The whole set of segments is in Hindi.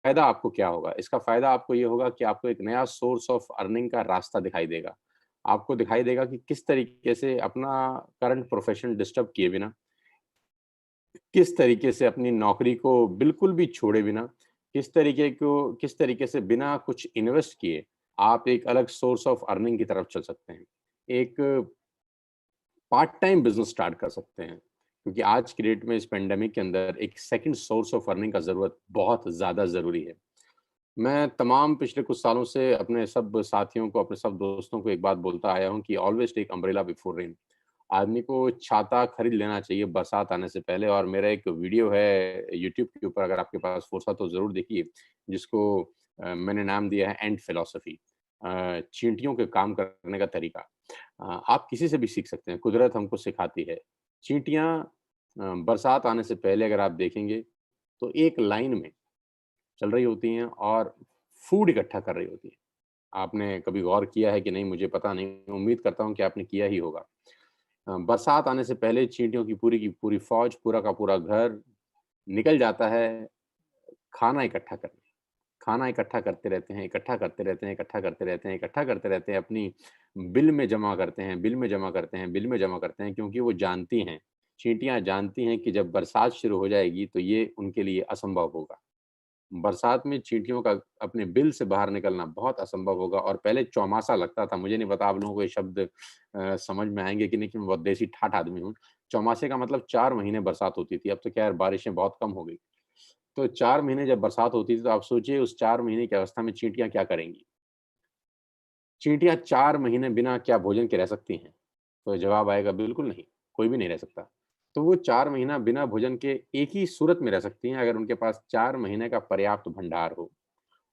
फ़ायदा आपको क्या होगा? इसका फ़ायदा आपको ये होगा कि आपको एक नया सोर्स ऑफ अर्निंग का रास्ता दिखाई देगा। आपको दिखाई देगा कि किस तरीके से अपना करंट प्रोफ़ेशन डिस्टर्ब किए बिना, किस तरीके से अपनी नौकरी को बिल्कुल भी छोड़े बिना, किस तरीके से बिना कुछ इन्वेस्ट किए, आप एक अलग सोर्स ऑफ अर्निंग की तरफ चल सकते हैं। एक पार्ट टाइम बिज़नेस स्टार्ट कर सकते हैं, क्योंकि आज की डेट में इस पैंडेमिक के अंदर एक सेकंड सोर्स ऑफ अर्निंग का ज़रूरत बहुत ज़्यादा ज़रूरी है। मैं तमाम पिछले कुछ सालों से अपने सब साथियों को, अपने सब दोस्तों को एक बात बोलता आया हूँ कि always take umbrella before rain. आदमी को छाता खरीद लेना चाहिए बरसात आने से पहले और मेरा एक वीडियो है यूट्यूब के ऊपर अगर आपके पास फुर्सत हो ज़रूर देखिए, जिसको मैंने नाम दिया है एंट फिलॉसफी चींटियों के काम करने का तरीका। आप किसी से भी सीख सकते हैं, कुदरत हमको सिखाती है। चींटियाँ बरसात आने से पहले अगर आप देखेंगे, तो एक लाइन में चल रही होती हैं और फूड इकट्ठा कर रही होती हैं। आपने कभी गौर किया है कि नहीं मुझे पता नहीं, उम्मीद करता हूँ कि आपने किया ही होगा। बरसात आने से पहले चींटियों की पूरी फ़ौज, पूरा का पूरा घर निकल जाता है खाना इकट्ठा करने। खाना इकट्ठा करते रहते हैं, इकट्ठा करते रहते हैं, इकट्ठा करते रहते हैं, इकट्ठा करते रहते हैं, अपनी बिल में जमा करते हैं, बिल में जमा करते हैं, बिल में जमा करते हैं क्योंकि वो जानती हैं, चींटियाँ जानती हैं कि जब बरसात शुरू हो जाएगी तो ये उनके लिए असंभव होगा। बरसात में चींटियों का अपने बिल से बाहर निकलना बहुत असंभव होगा और पहले चौमासा लगता था, मुझे नहीं पता आप लोगों को ये शब्द समझ में आएँगे कि नहीं कि मैं बहुत देसी ठाठ आदमी हूँ। चौमासे का मतलब 4 महीने बरसात होती थी, अब तो क्या है बारिशें बहुत कम हो गई। तो 4 महीने जब बरसात होती थी तो आप सोचिए उस 4 महीने की अवस्था में चींटियाँ क्या करेंगी? चींटियाँ 4 महीने बिना क्या भोजन के रह सकती हैं? तो जवाब आएगा बिल्कुल नहीं, कोई भी नहीं रह सकता। तो वो 4 महीना बिना भोजन के एक ही सूरत में रह सकती हैं अगर उनके पास 4 महीने का पर्याप्त भंडार हो।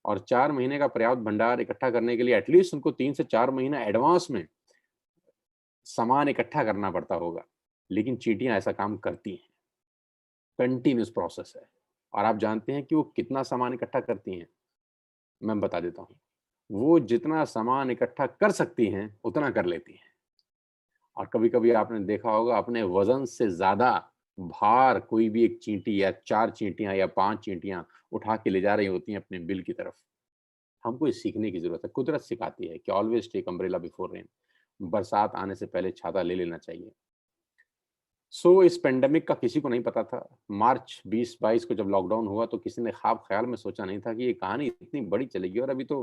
और 4 महीने का पर्याप्त भंडार इकट्ठा करने के लिए एटलीस्ट उनको 3 से 4 महीना एडवांस में सामान इकट्ठा करना पड़ता होगा। लेकिन चींटियाँ ऐसा काम करती हैं, कंटीन्यूअस प्रोसेस है। और आप जानते हैं कि वो कितना सामान इकट्ठा करती हैं? मैं बता देता हूँ। वो जितना सामान इकट्ठा कर सकती हैं, उतना कर लेती हैं। और कभी-कभी आपने देखा होगा अपने वज़न से ज़्यादा भार कोई भी एक चींटी या 4 चींटियाँ या 5 चींटियाँ उठा के ले जा रही होती हैं अपने बिल की तरफ। हमको ये सीखने की ज़रूरत है। कुदरत सिखाती है कि always take umbrella before rain. बरसात आने से पहले छाता ले लेना चाहिए। इस पैंडेमिक का किसी को नहीं पता था। मार्च 2022 को जब लॉकडाउन हुआ तो किसी ने ख़्वाब ख़्याल में सोचा नहीं था कि ये कहानी इतनी बड़ी चलेगी और अभी तो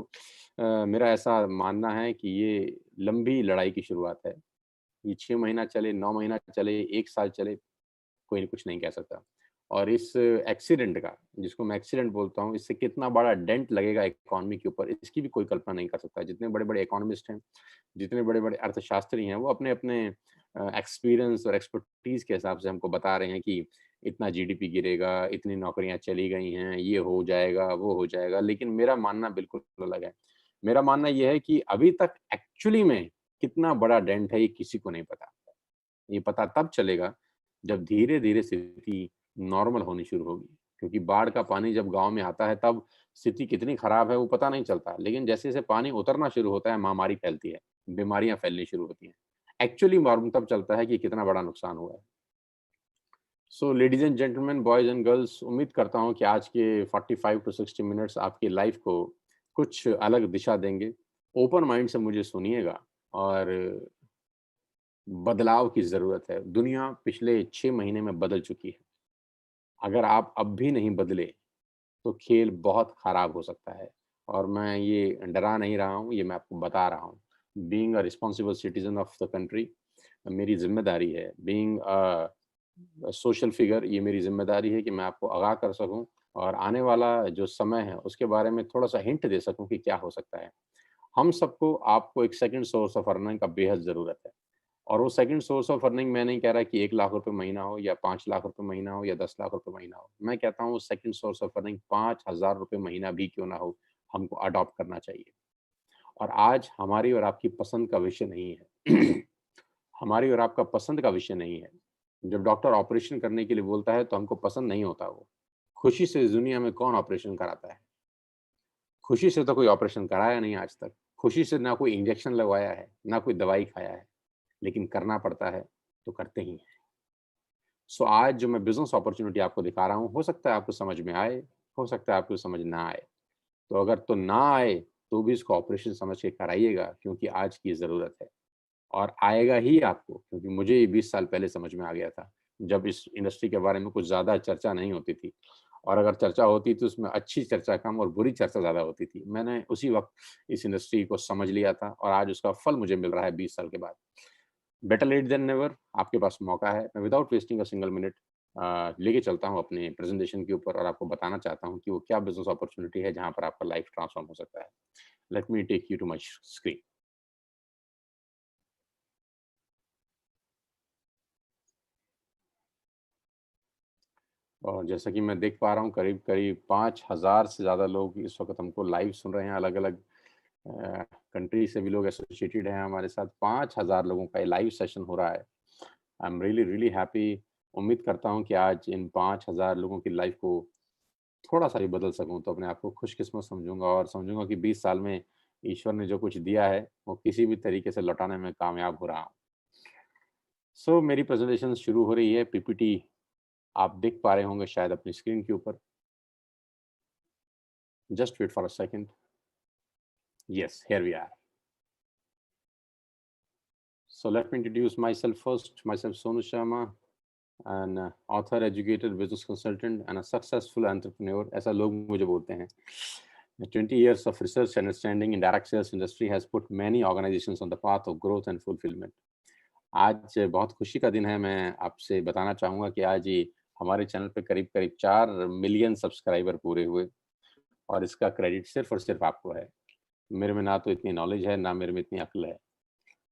मेरा ऐसा मानना है कि ये लंबी लड़ाई की शुरुआत है। ये 6 महीना चले, 9 महीना चले, 1 साल चले, कोई कुछ नहीं कह सकता। और इस एक्सीडेंट का, जिसको मैं एक्सीडेंट बोलता हूँ, इससे कितना बड़ा डेंट लगेगा इकोनॉमी के ऊपर, इसकी भी कोई कल्पना नहीं कर सकता। जितने बड़े-बड़े इकोनॉमिस्ट हैं, जितने बड़े-बड़े अर्थशास्त्री हैं, वो अपने-अपने एक्सपीरियंस और एक्सपर्टीज़ के हिसाब से हमको बता रहे हैं कि इतना जीडीपी गिरेगा, इतनी नौकरियाँ चली गई हैं, ये हो जाएगा, वो हो जाएगा। लेकिन मेरा मानना बिल्कुल अलग है। मेरा मानना ये है कि अभी तक एक्चुअली में कितना बड़ा डेंट है, ये किसी को नहीं पता। ये पता तब चलेगा जब धीरे-धीरे स्थिति नॉर्मल होनी शुरू होगी। क्योंकि बाढ़ का पानी जब गाँव में आता है तब स्थिति कितनी खराब है वो पता नहीं चलता। लेकिन जैसे-जैसे पानी उतरना शुरू होता है महामारी फैलती है, बीमारियाँ फैलनी शुरू होती हैं। एक्चुअली मालूम तब चलता है कि कितना बड़ा नुकसान हुआ है। Ladies and gentleman, boys and girls उम्मीद करता हूँ कि आज के 45 टू 60 मिनट्स आपकी लाइफ़ को कुछ अलग दिशा देंगे। ओपन माइंड से मुझे सुनिएगा और बदलाव की ज़रूरत है। दुनिया पिछले 6 महीने में बदल चुकी है। अगर आप अब भी नहीं बदले, तो खेल बहुत खराब हो सकता है और मैं ये डरा नहीं रहा हूँ, ये मैं आपको बता रहा हूँ। Being a responsible citizen of the country मेरी ज़िम्मेदारी है। बीइंग सोशल फिगर ये मेरी ज़िम्मेदारी है कि मैं आपको आगाह कर सकूँ और आने वाला जो समय है, उसके बारे में थोड़ा-सा हिंट दे सकूँ कि क्या हो सकता है। हम सबको आपको एक सेकंड सोर्स ऑफ अर्निंग का बेहद ज़रूरत है। और वो सेकंड सोर्स ऑफ अर्निंग मैं नहीं कह रहा कि 1 लाख रुपए महीना हो या 5 लाख रुपए महीना हो या 10 लाख रुपए महीना हो। मैं कहता हूँ सेकंड सोर्स ऑफ अर्निंग 5,000 रुपए महीना भी क्यों ना हो, हमको अडॉप्ट करना चाहिए। और आज हमारी और आपकी पसंद का विषय नहीं है। हमारी और आपका पसंद का विषय नहीं है। जब डॉक्टर ऑपरेशन करने के लिए बोलता है तो हमको पसंद नहीं होता वो। खुशी से इस दुनिया में कौन ऑपरेशन कराता है? खुशी से तो कोई ऑपरेशन कराया नहीं आज तक। खुशी से ना कोई इंजेक्शन लगवाया है, ना कोई दवाई खाया है। लेकिन करना पड़ता है, तो करते ही हैं। आज जो मैं बिज़नेस अपॉर्च्युनिटी आपको दिखा रहा हूँ, हो सकता है आपको समझ में आए, हो सकता है आपको समझ ना आए। तो अगर तो ना आए, तो भी इसको ऑपरेशन समझ के कराइएगा, क्योंकि आज की ज़रूरत है। और आएगा ही आपको, क्योंकि मुझे ये 20 साल पहले समझ में आ गया था, जब इस इंडस्ट्री के बारे में कुछ ज़्यादा चर्चा नहीं होती थी, और अगर चर्चा होती तो उसमें अच्छी चर्चा कम और बुरी चर्चा ज़्यादा होती थी। मैंने उसी वक़्त इस इंडस्ट्री को समझ लिया था और आज उसका फल मुझे मिल रहा है 20 साल के बाद। बेटर लेट देन नेवर, आपके पास मौका है। मैं without wasting a single minute लेके चलता हूँ अपने प्रेज़ेंटेशन के ऊपर और आपको बताना चाहता हूँ कि वो क्या बिज़नेस अपॉर्च्युनिटी है जहाँ पर आपका लाइफ़ ट्रांसफ़ॉर्म हो सकता है। Let me take you to my screen. और जैसा कि मैं देख पा रहा हूँ करीब-करीब 5,000 से ज़्यादा लोग इस वक़्त हमको लाइव सुन रहे हैं, अलग-अलग कंट्री से भी लोग एसोसिएटेड हैं हमारे साथ। 5,000 लोगों का ये लाइव सेशन हो रहा है। I am really, really happy. उम्मीद करता हूँ कि आज इन 5,000 लोगों की लाइफ़ को थोड़ा-सा भी बदल सकूँ, तो अपने आप को खुशकिस्मत समझूँगा और समझूँगा कि 20 साल में ईश्वर ने जो कुछ दिया है, वो किसी भी तरीके से लौटाने में कामयाब हो रहा हूँ। सो मेरी प्रेज़ेंटेशन शुरू हो रही है, पीपीटी आप देख पा रहे होंगे शायद अपनी स्क्रीन के ऊपर। Just wait for a second. Yes, here we are. So let me introduce myself first. Myself Sonu Sharma, an author, educator, business consultant, and a successful entrepreneur. ऐसा लोग मुझे बोलते हैं. 20 years of research and understanding in direct sales industry has put many organizations on the path of growth and fulfillment. आज बहुत खुशी का दिन है। मैं आपसे बताना चाहूँगा कि आज ये हमारे चैनल पे करीब-करीब 4 मिलियन सब्सक्राइबर पूरे हुए और इसका क्रेडिट सिर्फ़ और सिर्फ़ आपको है। मेरे में ना तो इतनी नॉलेज है, ना मेरे में इतनी अक्ल है।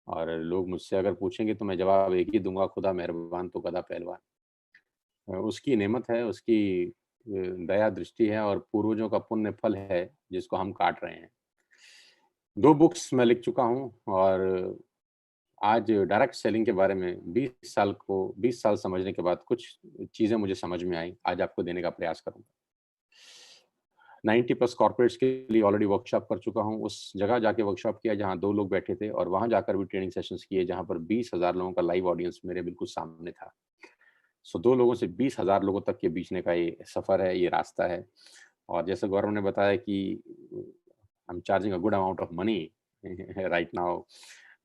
और लोग मुझसे अगर पूछेंगे तो मैं जवाब एक ही दूँगा, खुदा मेहरबान तो गधा पहलवान। उसकी नेमत है, उसकी दया दृष्टि है और पूर्वजों का पुण्य फल है, जिसको हम काट रहे हैं। 2 बुक्स मैं लिख चुका हूँ और आज डायरेक्ट सेलिंग के बारे में 20 साल समझने के बाद कुछ चीज़ें मुझे समझ में आई, आज आपको देने का प्रयास करूँगा। 90 प्लस कॉर्पोरेट्स के लिए ऑलरेडी वर्कशॉप कर चुका हूँ। उस जगह जाके वर्कशॉप किया जहाँ 2 लोग बैठे थे और वहाँ जाकर भी ट्रेनिंग सेशंस किए जहाँ पर 20,000 लोगों का लाइव ऑडियंस मेरे बिल्कुल सामने था। सो 2 लोगों से 20,000 लोगों तक के बीचने का ये सफ़र है, ये रास्ता है। और जैसे गौरव ने बताया कि I am charging a good amount of money right now.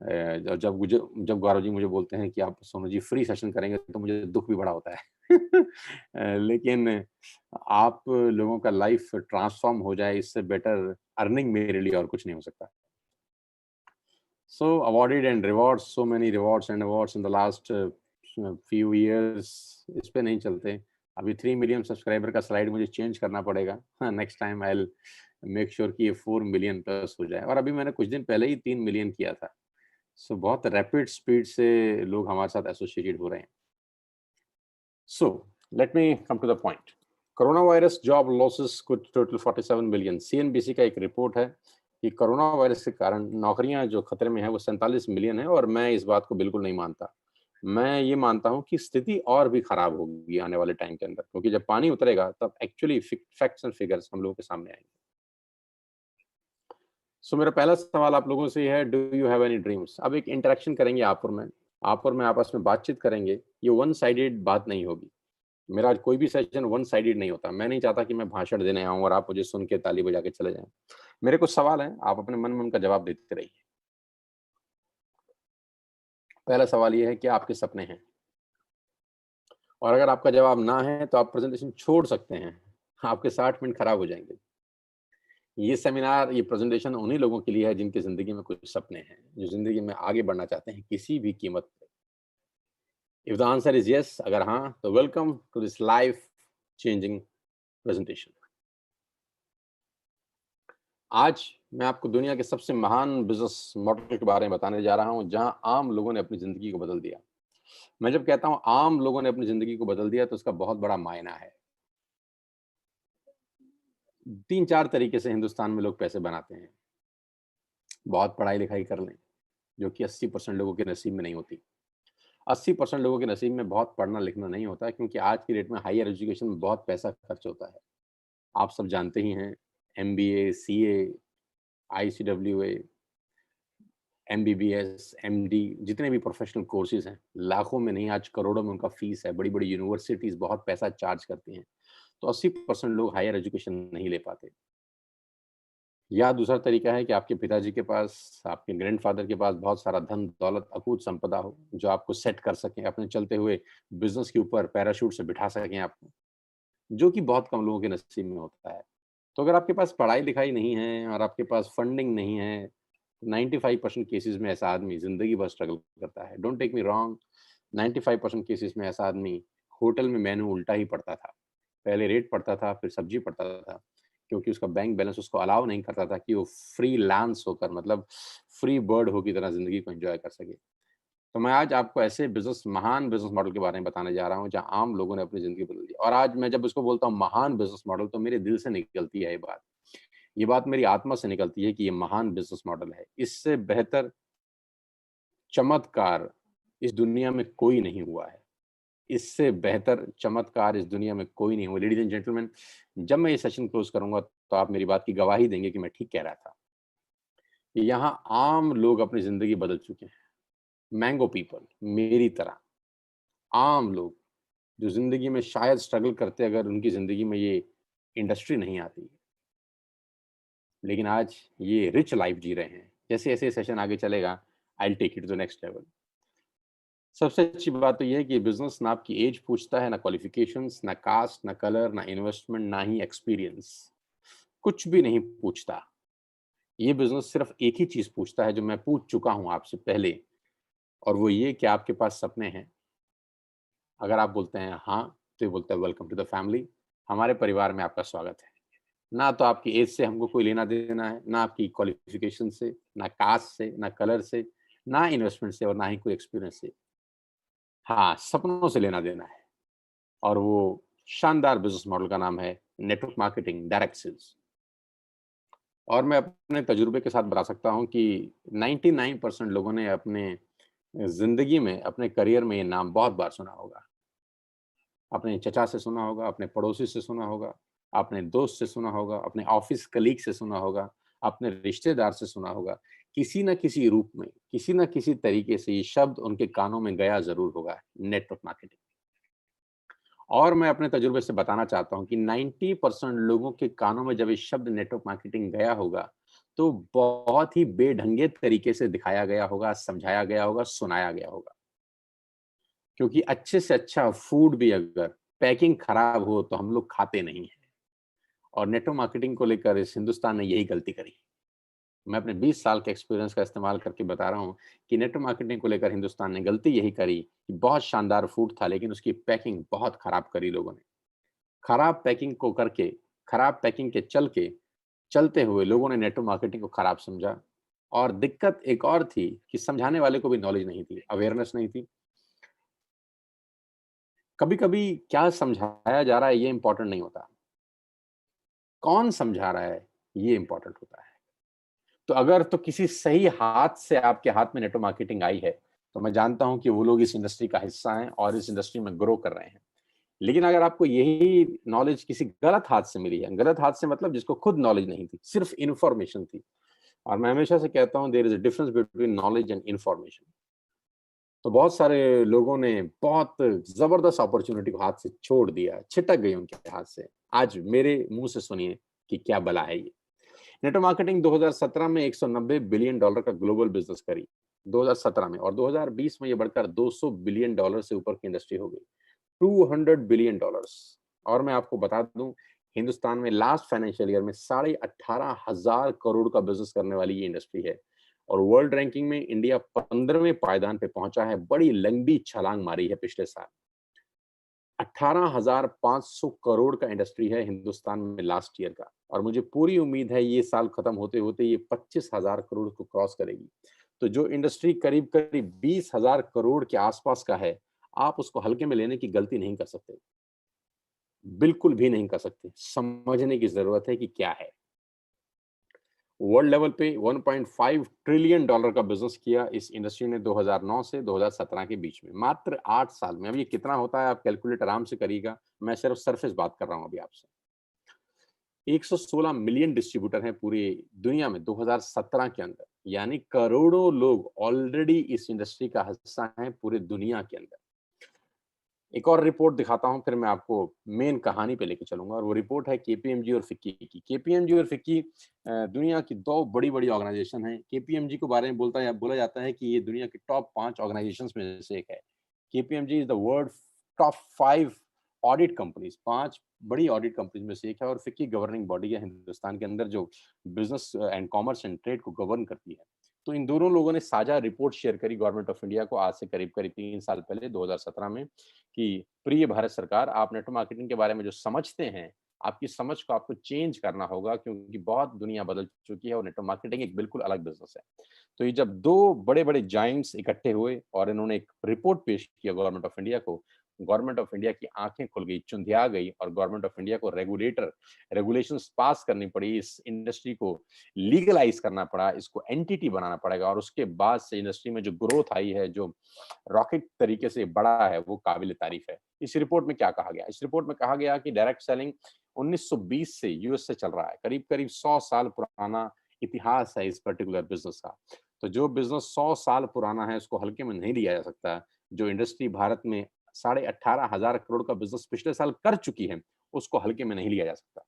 जब गौरव जी मुझे बोलते हैं कि आप सोनू जी फ्री सेशन करेंगे तो मुझे दुःख भी बड़ा होता है। लेकिन आप लोगों का लाइफ ट्रांसफ़ॉर्म हो जाए, इससे बेटर अर्निंग मेरे लिए और कुछ नहीं हो सकता। So awarded and rewards, so many rewards and awards in the last few years, इस पे नहीं चलते। अभी 3 मिलियन सब्सक्राइबर का स्लाइड मुझे चेंज करना पड़ेगा। हाँ, next time I will make sure कि ये 4 मिलियन प्लस हो जाए और अभी मैंने कुछ दिन पहले ही 3 मिलियन किया था। सो बहुत रैपिड स्पीड से लोग हमारे साथ एसोसिएटेड हो रहे हैं। So let me come to the point. Corona virus job losses could total 47 million. CNBC का एक रिपोर्ट है कि कोरोना वायरस के कारण नौकरियां जो खतरे में है वो 47 मिलियन है और मैं इस बात को बिल्कुल नहीं मानता। मैं ये मानता हूं कि स्थिति और भी खराब होगी आने वाले टाइम के अंदर, क्योंकि जब पानी उतरेगा तब एक्चुअली फैक्ट्स एंड फिगर्स हम लोगों के सामने आएंगे। सो मेरा पहला सवाल आप लोगों से है, do you have any dreams? अब एक इंटरेक्शन करेंगे आप और मैं आपस में बातचीत करेंगे। ये वन साइडेड बात नहीं होगी। मेरा आज कोई भी सेशन वन साइडेड नहीं होता। मैं नहीं चाहता कि मैं भाषण देने आऊँ और आप मुझे सुन के ताली बजा के चले जाएँ। मेरे कुछ सवाल हैं, आप अपने मन में उनका जवाब देते रहिए। पहला सवाल ये है कि आपके सपने हैं? और अगर आपका जवाब ना है तो आप प्रेज़ेंटेशन छोड़ सकते हैं। आपके 60 मिनट खराब हो जाएँगे। ये सेमिनार, ये प्रेज़ेंटेशन उन्हीं लोगों के लिए है जिनकी ज़िंदगी में कुछ सपने हैं, जो ज़िंदगी में आगे बढ़ना चाहते हैं किसी भी कीमत पे। If the answer is yes, अगर हाँ, तो welcome to this life changing presentation. आज मैं आपको दुनिया के सबसे महान बिज़नेस मॉडल के बारे में बताने जा रहा हूँ, जहाँ आम लोगों ने अपनी ज़िंदगी को बदल दिया। मैं जब कहता हूँ आम लोगों ने अपनी ज़िंदगी को बदल दिया, तो उसका बहुत बड़ा मायना है। 3-4 तरीके से हिंदुस्तान में लोग पैसे बनाते हैं। बहुत पढ़ाई-लिखाई कर लें, जो कि 80% लोगों के नसीब में नहीं होती। 80% लोगों के नसीब में बहुत पढ़ना-लिखना नहीं होता है, क्योंकि आज की डेट में हायर एजुकेशन में बहुत पैसा खर्च होता है। आप सब जानते ही हैं, MBA, CA, ICWA, MBBS, MD, जितने भी प्रोफेशनल कोर्सेज़ हैं, लाखों में नहीं आज करोड़ों में उनका फ़ीस है। बड़ी-बड़ी यूनिवर्सिटीज़ बहुत पैसा चार्ज करती हैं। तो 80% लोग हायर एजुकेशन नहीं ले पाते। या दूसरा तरीका है कि आपके पिताजी के पास, आपके ग्रैंडफ़ादर के पास बहुत सारा धन, दौलत, अकूत संपदा हो, जो आपको सेट कर सकें, अपने चलते हुए बिज़नेस के ऊपर पैराशूट से बिठा सकें आपको, जो कि बहुत कम लोगों के नसीब में होता है। तो अगर आपके पास पढ़ाई-लिखाई नहीं है और आपके पास फंडिंग नहीं है, 95% केसेज़ में ऐसा आदमी ज़िंदगी भर स्ट्रगल करता है। Don't take me wrong, 95% cases में ऐसा आदमी होटल में मेनू उल्टा ही पढ़ता था। पहले रेट पढ़ता था, फिर सब्ज़ी पढ़ता था, क्योंकि उसका बैंक बैलेंस उसको अलाउ नहीं करता था कि वो फ्रीलांस होकर, मतलब फ्री बर्ड हो की तरह ज़िंदगी को एन्जॉय कर सके। तो मैं आज आपको ऐसे महान बिज़नेस मॉडल के बारे में बताने जा रहा हूँ, जहाँ आम लोगों ने अपनी ज़िंदगी बदल दी। और आज मैं जब इसको बोलता हूँ महान बिज़नेस मॉडल, तो मेरे दिल से निकलती है ये बात। ये बात मेरी आत्मा से निकलती है कि ये महान बिज़नेस मॉडल है। इससे बेहतर चमत्कार इस दुनिया में कोई नहीं हुआ है। इससे बेहतर चमत्कार इस दुनिया में कोई नहीं हुआ। लेडीज़ एंड जेंटलमैन, जब मैं ये सेशन क्लोज़ करूँगा, तो आप मेरी बात की गवाही देंगे कि मैं ठीक कह रहा था। यहाँ आम लोग अपनी ज़िंदगी बदल चुके हैं। मैंगो पीपल, मेरी तरह, आम लोग, जो ज़िंदगी में शायद स्ट्रगल करते अगर उनकी ज़िंदगी में ये इंडस्ट्री नहीं आती। लेकिन आज ये रिच लाइफ़ जी रहे हैं। जैसे-जैसे ये सेशन आगे चलेगा, I will take it to the next level. सबसे अच्छी बात तो ये है कि बिज़नेस ना आपकी ऐज पूछता है, ना क्वालिफ़िकेशंस, ना कास्ट, ना कलर, ना इन्वेस्टमेंट, ना ही एक्सपीरियंस। कुछ भी नहीं पूछता। ये बिज़नेस सिर्फ़ एक ही चीज़ पूछता है, जो मैं पूछ चुका हूँ आपसे पहले, और वो ये कि आपके पास सपने हैं? अगर आप बोलते हैं हाँ, तो ये बोलता है वेलकम टू द फैमिली, हमारे परिवार में आपका स्वागत है। ना तो आपकी ऐज से हमको कोई लेना-देना है, ना आपकी क्वालिफ़िकेशन से, ना कास्ट से, ना कलर से, ना इन्वेस्टमेंट से और ना ही कोई एक्सपीरियंस से। हाँ, सपनों से लेना-देना है। और वो शानदार बिज़नेस मॉडल का नाम है नेटवर्क मार्केटिंग डायरेक्ट सेल्स। और मैं अपने तजुर्बे के साथ बता सकता हूँ कि 99% लोगों ने अपने ज़िंदगी में, अपने करियर में ये नाम बहुत बार सुना होगा। अपने चचा से सुना होगा, अपने पड़ोसी से सुना होगा, अपने दोस्त से सुना होगा, अपने ऑफ़िस कलीग से सुना होगा, अपने रिश्तेदार से सुना होगा। किसी न किसी रूप में, किसी न किसी तरीके से ये शब्द उनके कानों में गया ज़रूर होगा, नेटवर्क मार्केटिंग। और मैं अपने तजुर्बे से बताना चाहता हूँ कि 90% लोगों के कानों में जब ये शब्द नेटवर्क मार्केटिंग गया होगा, तो बहुत ही बेढंगे तरीके से दिखाया गया होगा, समझाया गया होगा, सुनाया गया होगा। क्योंकि अच्छे से अच्छा फूड भी अगर पैकिंग खराब हो, तो हम लोग खाते नहीं हैं। और नेटवर्क मार्केटिंग को लेकर इस हिंदुस्तान ने यही गलती करी। मैं अपने 20 साल के एक्सपीरियंस का इस्तेमाल करके बता रहा हूँ कि नेटवर्क मार्केटिंग को लेकर हिंदुस्तान ने गलती यही करी कि बहुत शानदार फूड था, लेकिन उसकी पैकिंग बहुत खराब करी लोगों ने। खराब पैकिंग को करके, खराब पैकिंग के चलते हुए लोगों ने नेटवर्क मार्केटिंग को खराब समझा। और दिक्कत एक और थी कि समझाने वाले को भी नॉलेज नहीं थी, अवेयरनेस नहीं थी। कभी-कभी क्या समझाया जा रहा है ये इम्पोर्टेंट नहीं होता, कौन समझा रहा है ये इम्पोर्टेंट होता है। तो अगर तो किसी सही हाथ से आपके हाथ में नेटवर्क मार्केटिंग आई है, तो मैं जानता हूँ कि वो लोग इस इंडस्ट्री का हिस्सा हैं और इस इंडस्ट्री में ग्रो कर रहे हैं। लेकिन अगर आपको यही नॉलेज किसी गलत हाथ से मिली है, गलत हाथ से मतलब जिसको खुद नॉलेज नहीं थी, सिर्फ इन्फॉर्मेशन थी। और मैं हमेशा से कहता हूँ there is a difference between knowledge and information. तो बहुत सारे लोगों ने बहुत ज़बरदस्त अपॉर्च्युनिटी को हाथ से छोड़ दिया, छिटक गई उनके हाथ से। आज मेरे मुँह से सुनिए कि क्या बला है ये। नेटवर्क मार्केटिंग 2017 में $190 बिलियन का ग्लोबल बिज़नेस करी, 2017 में, और 2020 में ये बढ़कर $200 बिलियन से ऊपर की इंडस्ट्री हो गई। $200 बिलियन। और मैं आपको बता दूं, हिंदुस्तान में लास्ट फाइनेंशियल ईयर में 18,500 करोड़ का बिजनेस करने वाली ये इंडस्ट्री है। और वर्ल्ड रैंकिंग में इंडिया 15वें पायदान पे पहुंचा है। बड़ी लंबी छलांग मारी है पिछले साल। 18,500 करोड़ का इंडस्ट्री है हिंदुस्तान में लास्ट ईयर का। और मुझे पूरी उम्मीद है ये साल खत्म होते होते ये 25,000 करोड़ को क्रॉस करेगी। तो जो इंडस्ट्री करीब करीब 20,000 करोड़ के आसपास का है, आप उसको हल्के में लेने की गलती नहीं कर सकते, बिल्कुल भी नहीं कर सकते। समझने की ज़रूरत है कि क्या है। वर्ल्ड लेवल पे 1.5 ट्रिलियन डॉलर का बिज़नेस किया इस इंडस्ट्री ने 2009 से 2017 के बीच में, मात्र 8 साल में। अब ये कितना होता है आप कैलकुलेट आराम से करिएगा, मैं सिर्फ सरफेस बात कर रहा हूँ अभी आपसे। 116 मिलियन डिस्ट्रीब्यूटर हैं पूरी दुनिया में 2017 के अंदर, यानी करोड़ों लोग ऑलरेडी इस इंडस्ट्री का हिस्सा हैं पूरे दुनिया के अंदर। एक और रिपोर्ट दिखाता हूँ, फिर मैं आपको मेन कहानी पे लेके चलूँगा और वो रिपोर्ट है केपीएमजी और फिक्की की। केपीएमजी और फिक्की दुनिया की 2 बड़ी-बड़ी ऑर्गनाइज़ेशन हैं। केपीएमजी के बारे में बोला जाता है कि ये दुनिया की टॉप 5 ऑर्गनाइज़ेशंस में से एक है। KPMG is the world top 5 audit companies, 5 बड़ी ऑडिट कंपनीज़ में से एक है और फिक्की गवर्निंग बॉडी है हिंदुस्तान के अंदर जो business and commerce and trade को गवर्न करती है। तो इन दोनों लोगों ने साझा रिपोर्ट शेयर करी गवर्नमेंट ऑफ इंडिया को आज से करीब-करीब 3 साल पहले 2017 में कि प्रिय भारत सरकार, आप नेटवर्क मार्केटिंग के बारे में जो समझते हैं, आपकी समझ को आपको चेंज करना होगा क्योंकि बहुत दुनिया बदल चुकी है और नेटवर्क मार्केटिंग एक बिल्कुल अलग बिज़नेस है। तो ये जब 2 बड़े-बड़े जायंट्स इकट्ठे हुए और इन्होंने एक रिपोर्ट पेश किया गवर्नमेंट ऑफ इंडिया को, गवर्नमेंट ऑफ इंडिया की आँखें खुल गई, चुंधिया गई और गवर्नमेंट ऑफ इंडिया को रेगुलेशंस पास करनी पड़ी, इस इंडस्ट्री को लीगलाइज़ करना पड़ा, इसको एंटिटी बनाना पड़ेगा और उसके बाद से इंडस्ट्री में जो ग्रोथ आई है, जो रॉकेट तरीके से बढ़ा है, वो काबिल-ए-तारीफ़ है। इस रिपोर्ट में क्या कहा गया? इस रिपोर्ट में कहा गया कि डायरेक्ट सेलिंग 1920 से यूएस से चल रहा है। करीब-करीब 100 साल पुराना इतिहास है इस पर्टिकुलर बिज़नेस का। तो जो बिज़नेस 100 साल पुराना है, उसको हल्के में नहीं लिया जा सकता। जो इंडस्ट्री भारत में साढ़े 18,000 करोड़ का बिज़नेस पिछले साल कर चुकी है, उसको हल्के में नहीं लिया जा सकता।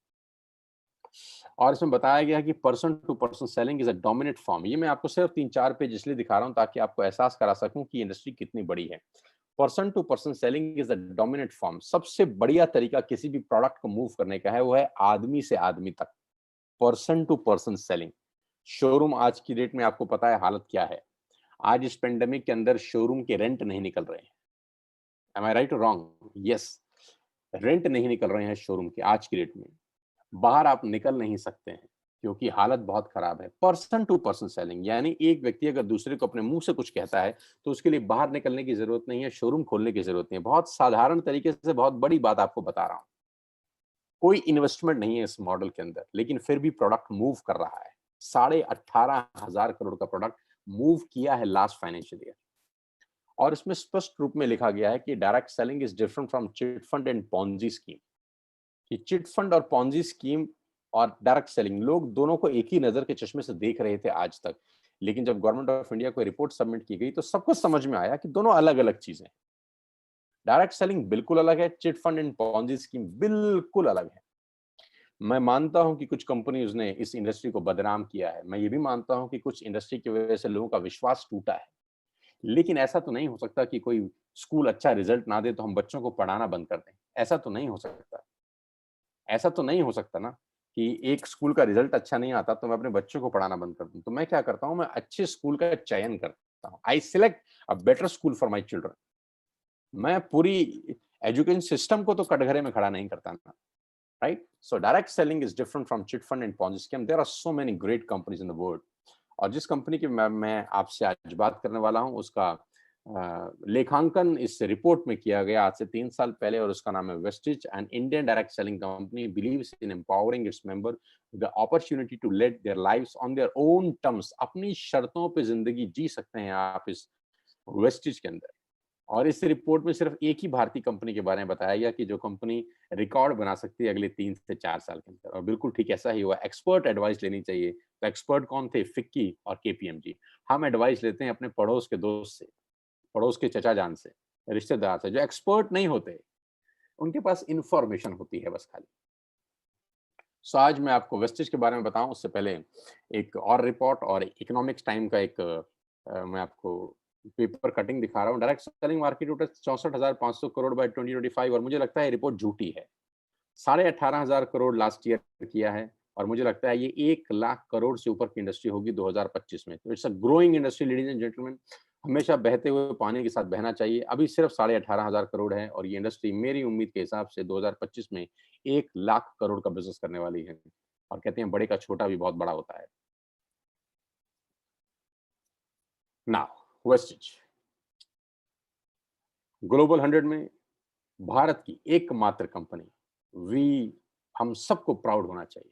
और इसमें बताया गया है कि person to person selling is a dominant form. ये मैं आपको सिर्फ 3-4 पेज इसलिए दिखा रहा हूँ ताकि आपको एहसास करा सकूँ कि इंडस्ट्री कितनी बड़ी है। Person to person selling is the dominant form. सबसे बढ़िया तरीका किसी भी प्रोडक्ट को मूव करने का है, वो है आदमी से आदमी तक। Person to person selling. Showroom आज की डेट में आपको पता है हालत क्या है। आज इस पैंडेमिक के अंदर शोरूम के रेंट नहीं निकल रहे हैं। एम आई राइट और रॉन्ग? यस, रेंट नहीं निकल रहे हैं शोरूम के आज की डेट में। बाहर आप निकल नहीं सकते हैं क्योंकि हालत बहुत खराब है। पर्सन टू पर्सन सेलिंग यानी एक व्यक्ति अगर दूसरे को अपने मुंह से कुछ कहता है तो उसके लिए बाहर निकलने की जरूरत नहीं है, शोरूम खोलने की जरूरत नहीं है। बहुत साधारण तरीके से बहुत बड़ी बात आपको बता रहा हूं। कोई इन्वेस्टमेंट नहीं है इस मॉडल के अंदर, लेकिन फिर भी प्रोडक्ट मूव कर रहा है। 18,500 करोड़ का प्रोडक्ट मूव किया है लास्ट फाइनेंशियल ईयर। और इसमें स्पष्ट रूप में लिखा गया है कि direct selling is different from chit fund and Ponzi scheme. कि चिट फंड और पॉन्जी स्कीम और डायरेक्ट सेलिंग, लोग दोनों को एक ही नजर के चश्मे से देख रहे थे आज तक। लेकिन जब गवर्नमेंट ऑफ इंडिया को रिपोर्ट सबमिट की गई तो सबको समझ में आया कि दोनों अलग अलग चीजें हैं। डायरेक्ट सेलिंग बिल्कुल अलग है, chit fund and Ponzi scheme बिल्कुल अलग है। मैं मानता हूं कि कुछ कंपनीज ने इस इंडस्ट्री को बदनाम किया है, मैं ये भी मानता हूं कि कुछ इंडस्ट्री की वजह से लोगों का विश्वास टूटा है। लेकिन ऐसा तो नहीं हो सकता कि कोई स्कूल अच्छा रिजल्ट ना दे तो हम बच्चों को पढ़ाना बंद कर दें। ऐसा तो नहीं हो सकता। ऐसा तो नहीं हो सकता ना कि एक स्कूल का रिजल्ट अच्छा नहीं आता तो मैं अपने बच्चों को पढ़ाना बंद कर दूं। तो मैं क्या करता हूं, मैं अच्छे स्कूल का चयन करता हूं। आई select a better school for my children. मैं पूरी एजुकेशन सिस्टम को तो कटघरे में खड़ा नहीं करता ना। Right, so direct selling is different from chit fund and Ponzi scheme. There are so many great companies in the world. और जिस कंपनी की मैं आपसे आज बात करने वाला हूं, उसका लेखांकन इस रिपोर्ट में किया गया आज से 3 साल पहले और उसका नाम है Vestige. And Indian direct selling company believes in empowering its member the opportunity to lead their lives on their own terms. अपनी शर्तों पे जिंदगी जी सकते हैं आप इस वेस्टिज के अंदर। और इस रिपोर्ट में सिर्फ एक ही भारतीय कंपनी के बारे में बताया गया कि जो कंपनी रिकॉर्ड बना सकती है अगले 3 से 4 साल के अंदर। और बिल्कुल ठीक ऐसा ही हुआ। एक्सपर्ट एडवाइस लेनी चाहिए। तो एक्सपर्ट कौन थे? फिक्की और केपीएमजी। हम एडवाइस लेते हैं अपने पड़ोस के दोस्त से, पड़ोस के चचा जान से, रिश्तेदार से, जो एक्सपर्ट नहीं होते। उनके पास इंफॉर्मेशन होती है बस खाली। सो आज मैं आपको वेस्टेज के बारे में बताऊं उससे पहले एक और रिपोर्ट और इकोनॉमिक्स टाइम का एक मैं आपको पेपर कटिंग दिखा रहा हूँ। Direct selling market total 64,500 crore by 2025 और मुझे लगता है रिपोर्ट झूठी है। 18,500 करोड़ लास्ट ईयर किया है और मुझे लगता है ये 1 लाख करोड़ से ऊपर की इंडस्ट्री होगी 2025 में। तो it's a growing industry ladies and gentleman. हमेशा बहते हुए पानी के साथ बहना चाहिए। अभी सिर्फ 18,500 करोड़ है और ये इंडस्ट्री मेरी उम्मीद के हिसाब से 2025 में 1 लाख करोड़ का बिजनेस करने वाली है। और कहते हैं बड़े का छोटा भी बहुत बड़ा होता है। नाउ वेस्टेज ग्लोबल 100 में भारत की एकमात्र कंपनी। वी हम सबको प्राउड होना चाहिए।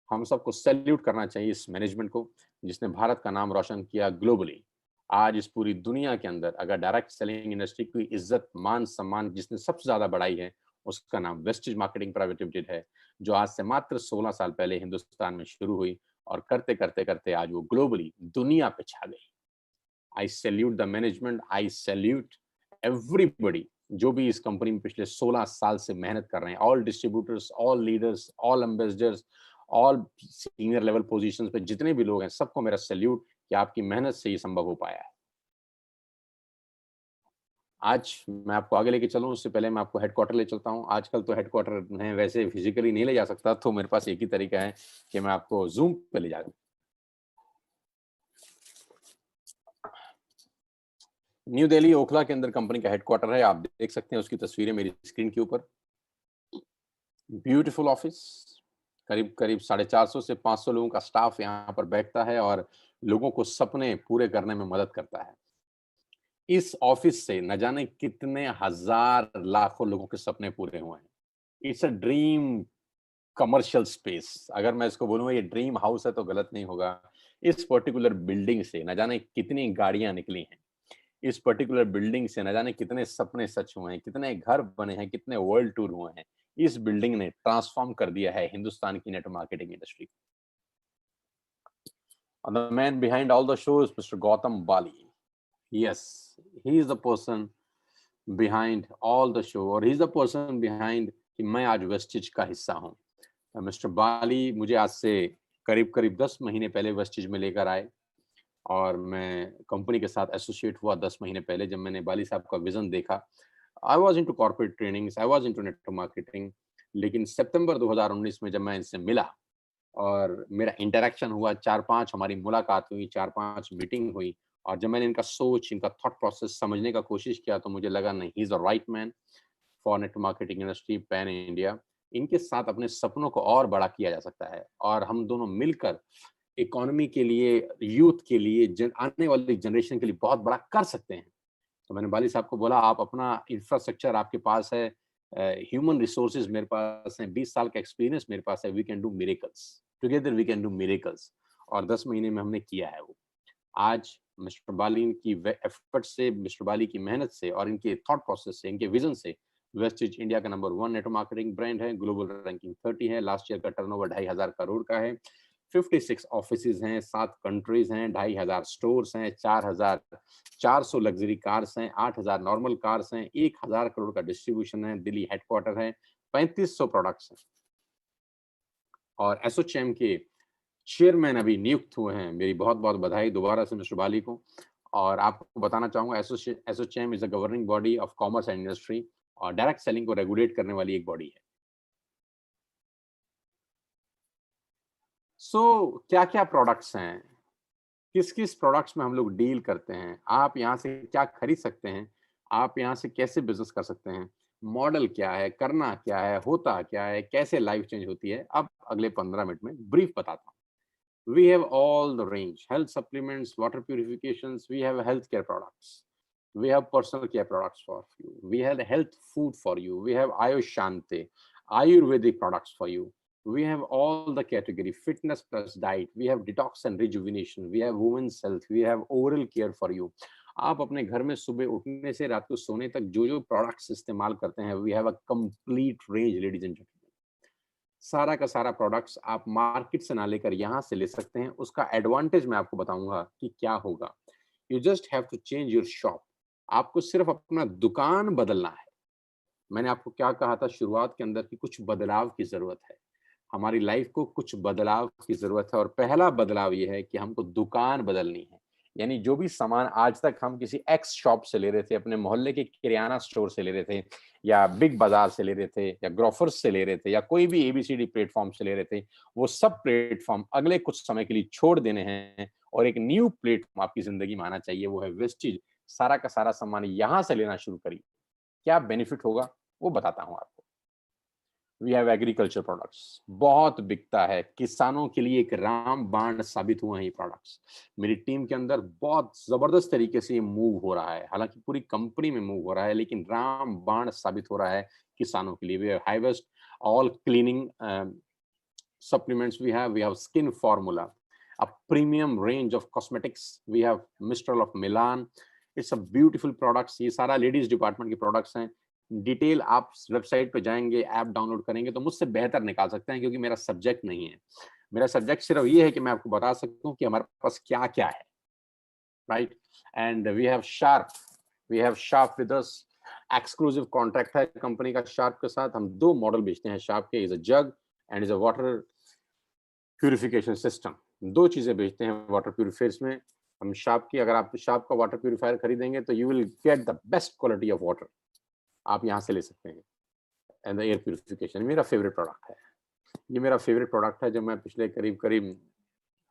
हम सबको सैल्यूट करना चाहिए इस मैनेजमेंट को जिसने भारत का नाम रोशन किया ग्लोबली। आज इस पूरी दुनिया के अंदर अगर डायरेक्ट सेलिंग इंडस्ट्री की इज्जत मान सम्मान जिसने सबसे ज्यादा बढ़ाई है, उसका नाम वेस्टेज मार्केटिंग प्राइवेट लिमिटेड है, जो आज से मात्र 16 साल पहले हिंदुस्तान में शुरू हुई और करते करते करते आज वो ग्लोबली दुनिया पे छा गई। आई salute the management, I salute everybody जो भी इस कंपनी में पिछले 16 साल से मेहनत कर रहे हैं, all distributors, all leaders, all ambassadors, all senior level positions पे जितने भी लोग हैं, सबको मेरा सैल्यूट कि आपकी मेहनत से ये संभव हो पाया है। आज मैं आपको आगे लेके चलूँ उससे पहले मैं आपको हेडक्वार्टर ले चलता हूँ। आजकल तो हेडक्वार्टर में वैसे फिजिकली नहीं ले जा सकता, तो मेरे पास एक ही तरीका है कि मैं आपको ज़ूम पे ले जाऊँ। न्यू दिल्ली ओखला के अंदर कंपनी का हेडक्वार्टर है। आप देख सकते हैं उसकी तस्वीरें मेरी स्क्रीन के ऊपर। ब्यूटीफुल ऑफिस, करीब 450 से 500 लोगों का स्टाफ यहाँ पर बैठता है और लोगों को सपने पूरे करने में मदद करता है। इस ऑफिस से न जाने कितने हजार लाखों लोगों के सपने पूरे हुए हैं। It's a dream commercial space. अगर मैं इसको बोलूँगा ये ड्रीम हाउस है तो गलत नहीं होगा। इस पर्टिकुलर बिल्डिंग से न जाने कितनी गाड़ियाँ निकली हैं। इस पर्टिकुलर बिल्डिंग से न जाने कितने सपने सच हुए हैं, कितने घर बने हैं, कितने वर्ल्ड टूर हुए हैं। इस बिल्डिंग ने ट्रांसफॉर्म कर दिया है हिंदुस्तान की network marketing industry. And the man behind all the show is Mr. Gautam Bali. Yes, he is the person behind all the show और he is the person behind कि मैं आज वेस्टिज का हिस्सा हूँ। मिस्टर बाली मुझे आज से करीब 10 महीने पहले वेस्टिज में लेकर आए और मैं कंपनी के साथ एसोसिएट हुआ 10 महीने पहले जब मैंने बाली साहब का विजन देखा। I was into corporate trainings, I was into network marketing, लेकिन सितंबर 2019 में जब मैं इनसे मिला और मेरा इंटरेक्शन हुआ, 4-5 हमारी मुलाकात हुई, 4-5 मीटिंग हुई और जब मैंने इनका सोच, इनका थॉट प्रोसेस समझने का कोशिश किया तो मुझे लगा नहीं, he is the right man for network marketing industry pan India. इनके साथ अपने सपनों को और बड़ा किया जा सकता है और हम दोनों मिलकर इकोनॉमी के लिए, यूथ के लिए, आने वाली जनरेशन के लिए बहुत बड़ा कर सकते हैं। तो मैंने बाली साहब को बोला आप अपना इंफ्रास्ट्रक्चर आपके पास है, ह्यूमन रिसोर्सेज मेरे पास हैं, 20 साल का एक्सपीरियंस मेरे पास है, we can do miracles, together we can do miracles. और 10 महीने में हमने किया है वो। आज मिस्टर बाली की एफर्ट से, मिस्टर बाली की मेहनत से और इनके थॉट प्रोसेस से, इनके विजन से वेस्टिज इंडिया का नंबर 1 नेटवर्क मार्केटिंग ब्रांड है, ग्लोबल रैंकिंग 30 है, लास्ट ईयर का टर्नओवर 2,500 करोड़ का है, 56 ऑफिसेज हैं, 7 कंट्रीज हैं, 2,500 स्टोर्स हैं, 4,400 लग्जरी कार्स हैं, 8,000 नॉर्मल कार्स हैं, 1,000 करोड़ का डिस्ट्रीब्यूशन है, दिल्ली हेडक्वार्टर है, 3,500 प्रोडक्ट्स हैं और एसोचैम के चेयरमैन अभी नियुक्त हुए हैं। मेरी बहुत-बहुत बधाई दोबारा से मिस्टर बाली को। और आपको बताना चाहूँगा ASSOCHAM is a governing body of commerce and industry और डायरेक्ट सेलिंग को रेगुलेट करने वाली एक बॉडी है। क्या-क्या प्रोडक्ट्स हैं? किस-किस प्रोडक्ट्स में हम लोग डील करते हैं? आप यहाँ से क्या खरीद सकते हैं? आप यहाँ से कैसे बिज़नेस कर सकते हैं? मॉडल क्या है? करना क्या है? होता क्या है? कैसे लाइफ चेंज होती है? अब अगले 15 मिनट में ब्रीफ बताता हूँ। We have all the range, health supplements, water purifications, we have healthcare products. We have personal care products for you. We have health food for you. We have Ayushante, Ayurvedic products for you. We have all the category, fitness plus diet. We have detox and rejuvenation. We have women's health. We have oral care for you. आप अपने घर में सुबह उठने से रात को सोने तक जो प्रोडक्ट्स इस्तेमाल करते हैं, we have a complete range ladies and gentleman. सारा का सारा प्रोडक्ट्स आप मार्केट से ना लेकर यहाँ से ले सकते हैं। उसका एडवांटेज मैं आपको बताऊँगा कि क्या होगा। You just have to change your shop. आपको सिर्फ अपना दुकान बदलना है। मैंने आपको क्या कहा था शुरुआत के अंदर कि कुछ बदलाव की ज़रूरत है। हमारी लाइफ को कुछ बदलाव की ज़रूरत है और पहला बदलाव ये है कि हमको दुकान बदलनी है। यानी जो भी सामान आज तक हम किसी एक्स शॉप से ले रहे थे, अपने मोहल्ले के किराना स्टोर से ले रहे थे या बिग बाजार से ले रहे थे या ग्रोफर्स से ले रहे थे या कोई भी एबीसीडी प्लेटफॉर्म से ले रहे थे, वो सब प्लेटफॉर्म अगले कुछ समय के लिए छोड़ देने हैं और एक न्यू प्लेटफॉर्म आपकी ज़िंदगी में आना चाहिए, वो है वेस्टीज। सारा का सारा सामान यहाँ से लेना शुरू करिए। क्या बेनिफिट होगा, वो बताता हूँ आपको। वी हैव एग्रीकल्चर प्रोडक्ट्स, बहुत बिकता है, किसानों के लिए एक रामबाण साबित हुए हैं ये प्रोडक्ट्स। मेरी टीम के अंदर बहुत जबरदस्त तरीके से ये मूव हो रहा है, हालांकि पूरी कंपनी में मूव हो रहा है, लेकिन रामबाण साबित हो रहा है किसानों के लिए। We have highest all cleaning supplements we have skin formula, a premium range of cosmetics, we have Mistral of Milan. It's a beautiful products, ये सारा लेडीज डिपार्टमेंट के प्रोडक्ट्स हैं। डिटेल आप वेबसाइट पे जाएंगे, ऐप डाउनलोड करेंगे तो मुझसे बेहतर निकाल सकते हैं, क्योंकि मेरा सब्जेक्ट नहीं है। मेरा सब्जेक्ट सिर्फ ये है कि मैं आपको बता सकता हूँ कि हमारे पास क्या क्या है, right. And we have Sharp with us, exclusive contract है कंपनी का शार्प के साथ। हम 2 मॉडल बेचते हैं शार्प के, is a jug and is a water purification system. 2 चीज़ें बेचते हैं वाटर प्यूरीफायर्स में। हम शार्प की, अगर आप शार्प का वाटर प्यूरीफायर खरीदेंगे तो you will get the best quality of water, आप यहाँ से ले सकते हैं। एंड द एयर प्यूरिफिकेशन मेरा फेवरेट प्रोडक्ट है। ये मेरा फेवरेट प्रोडक्ट है जो मैं पिछले करीब-करीब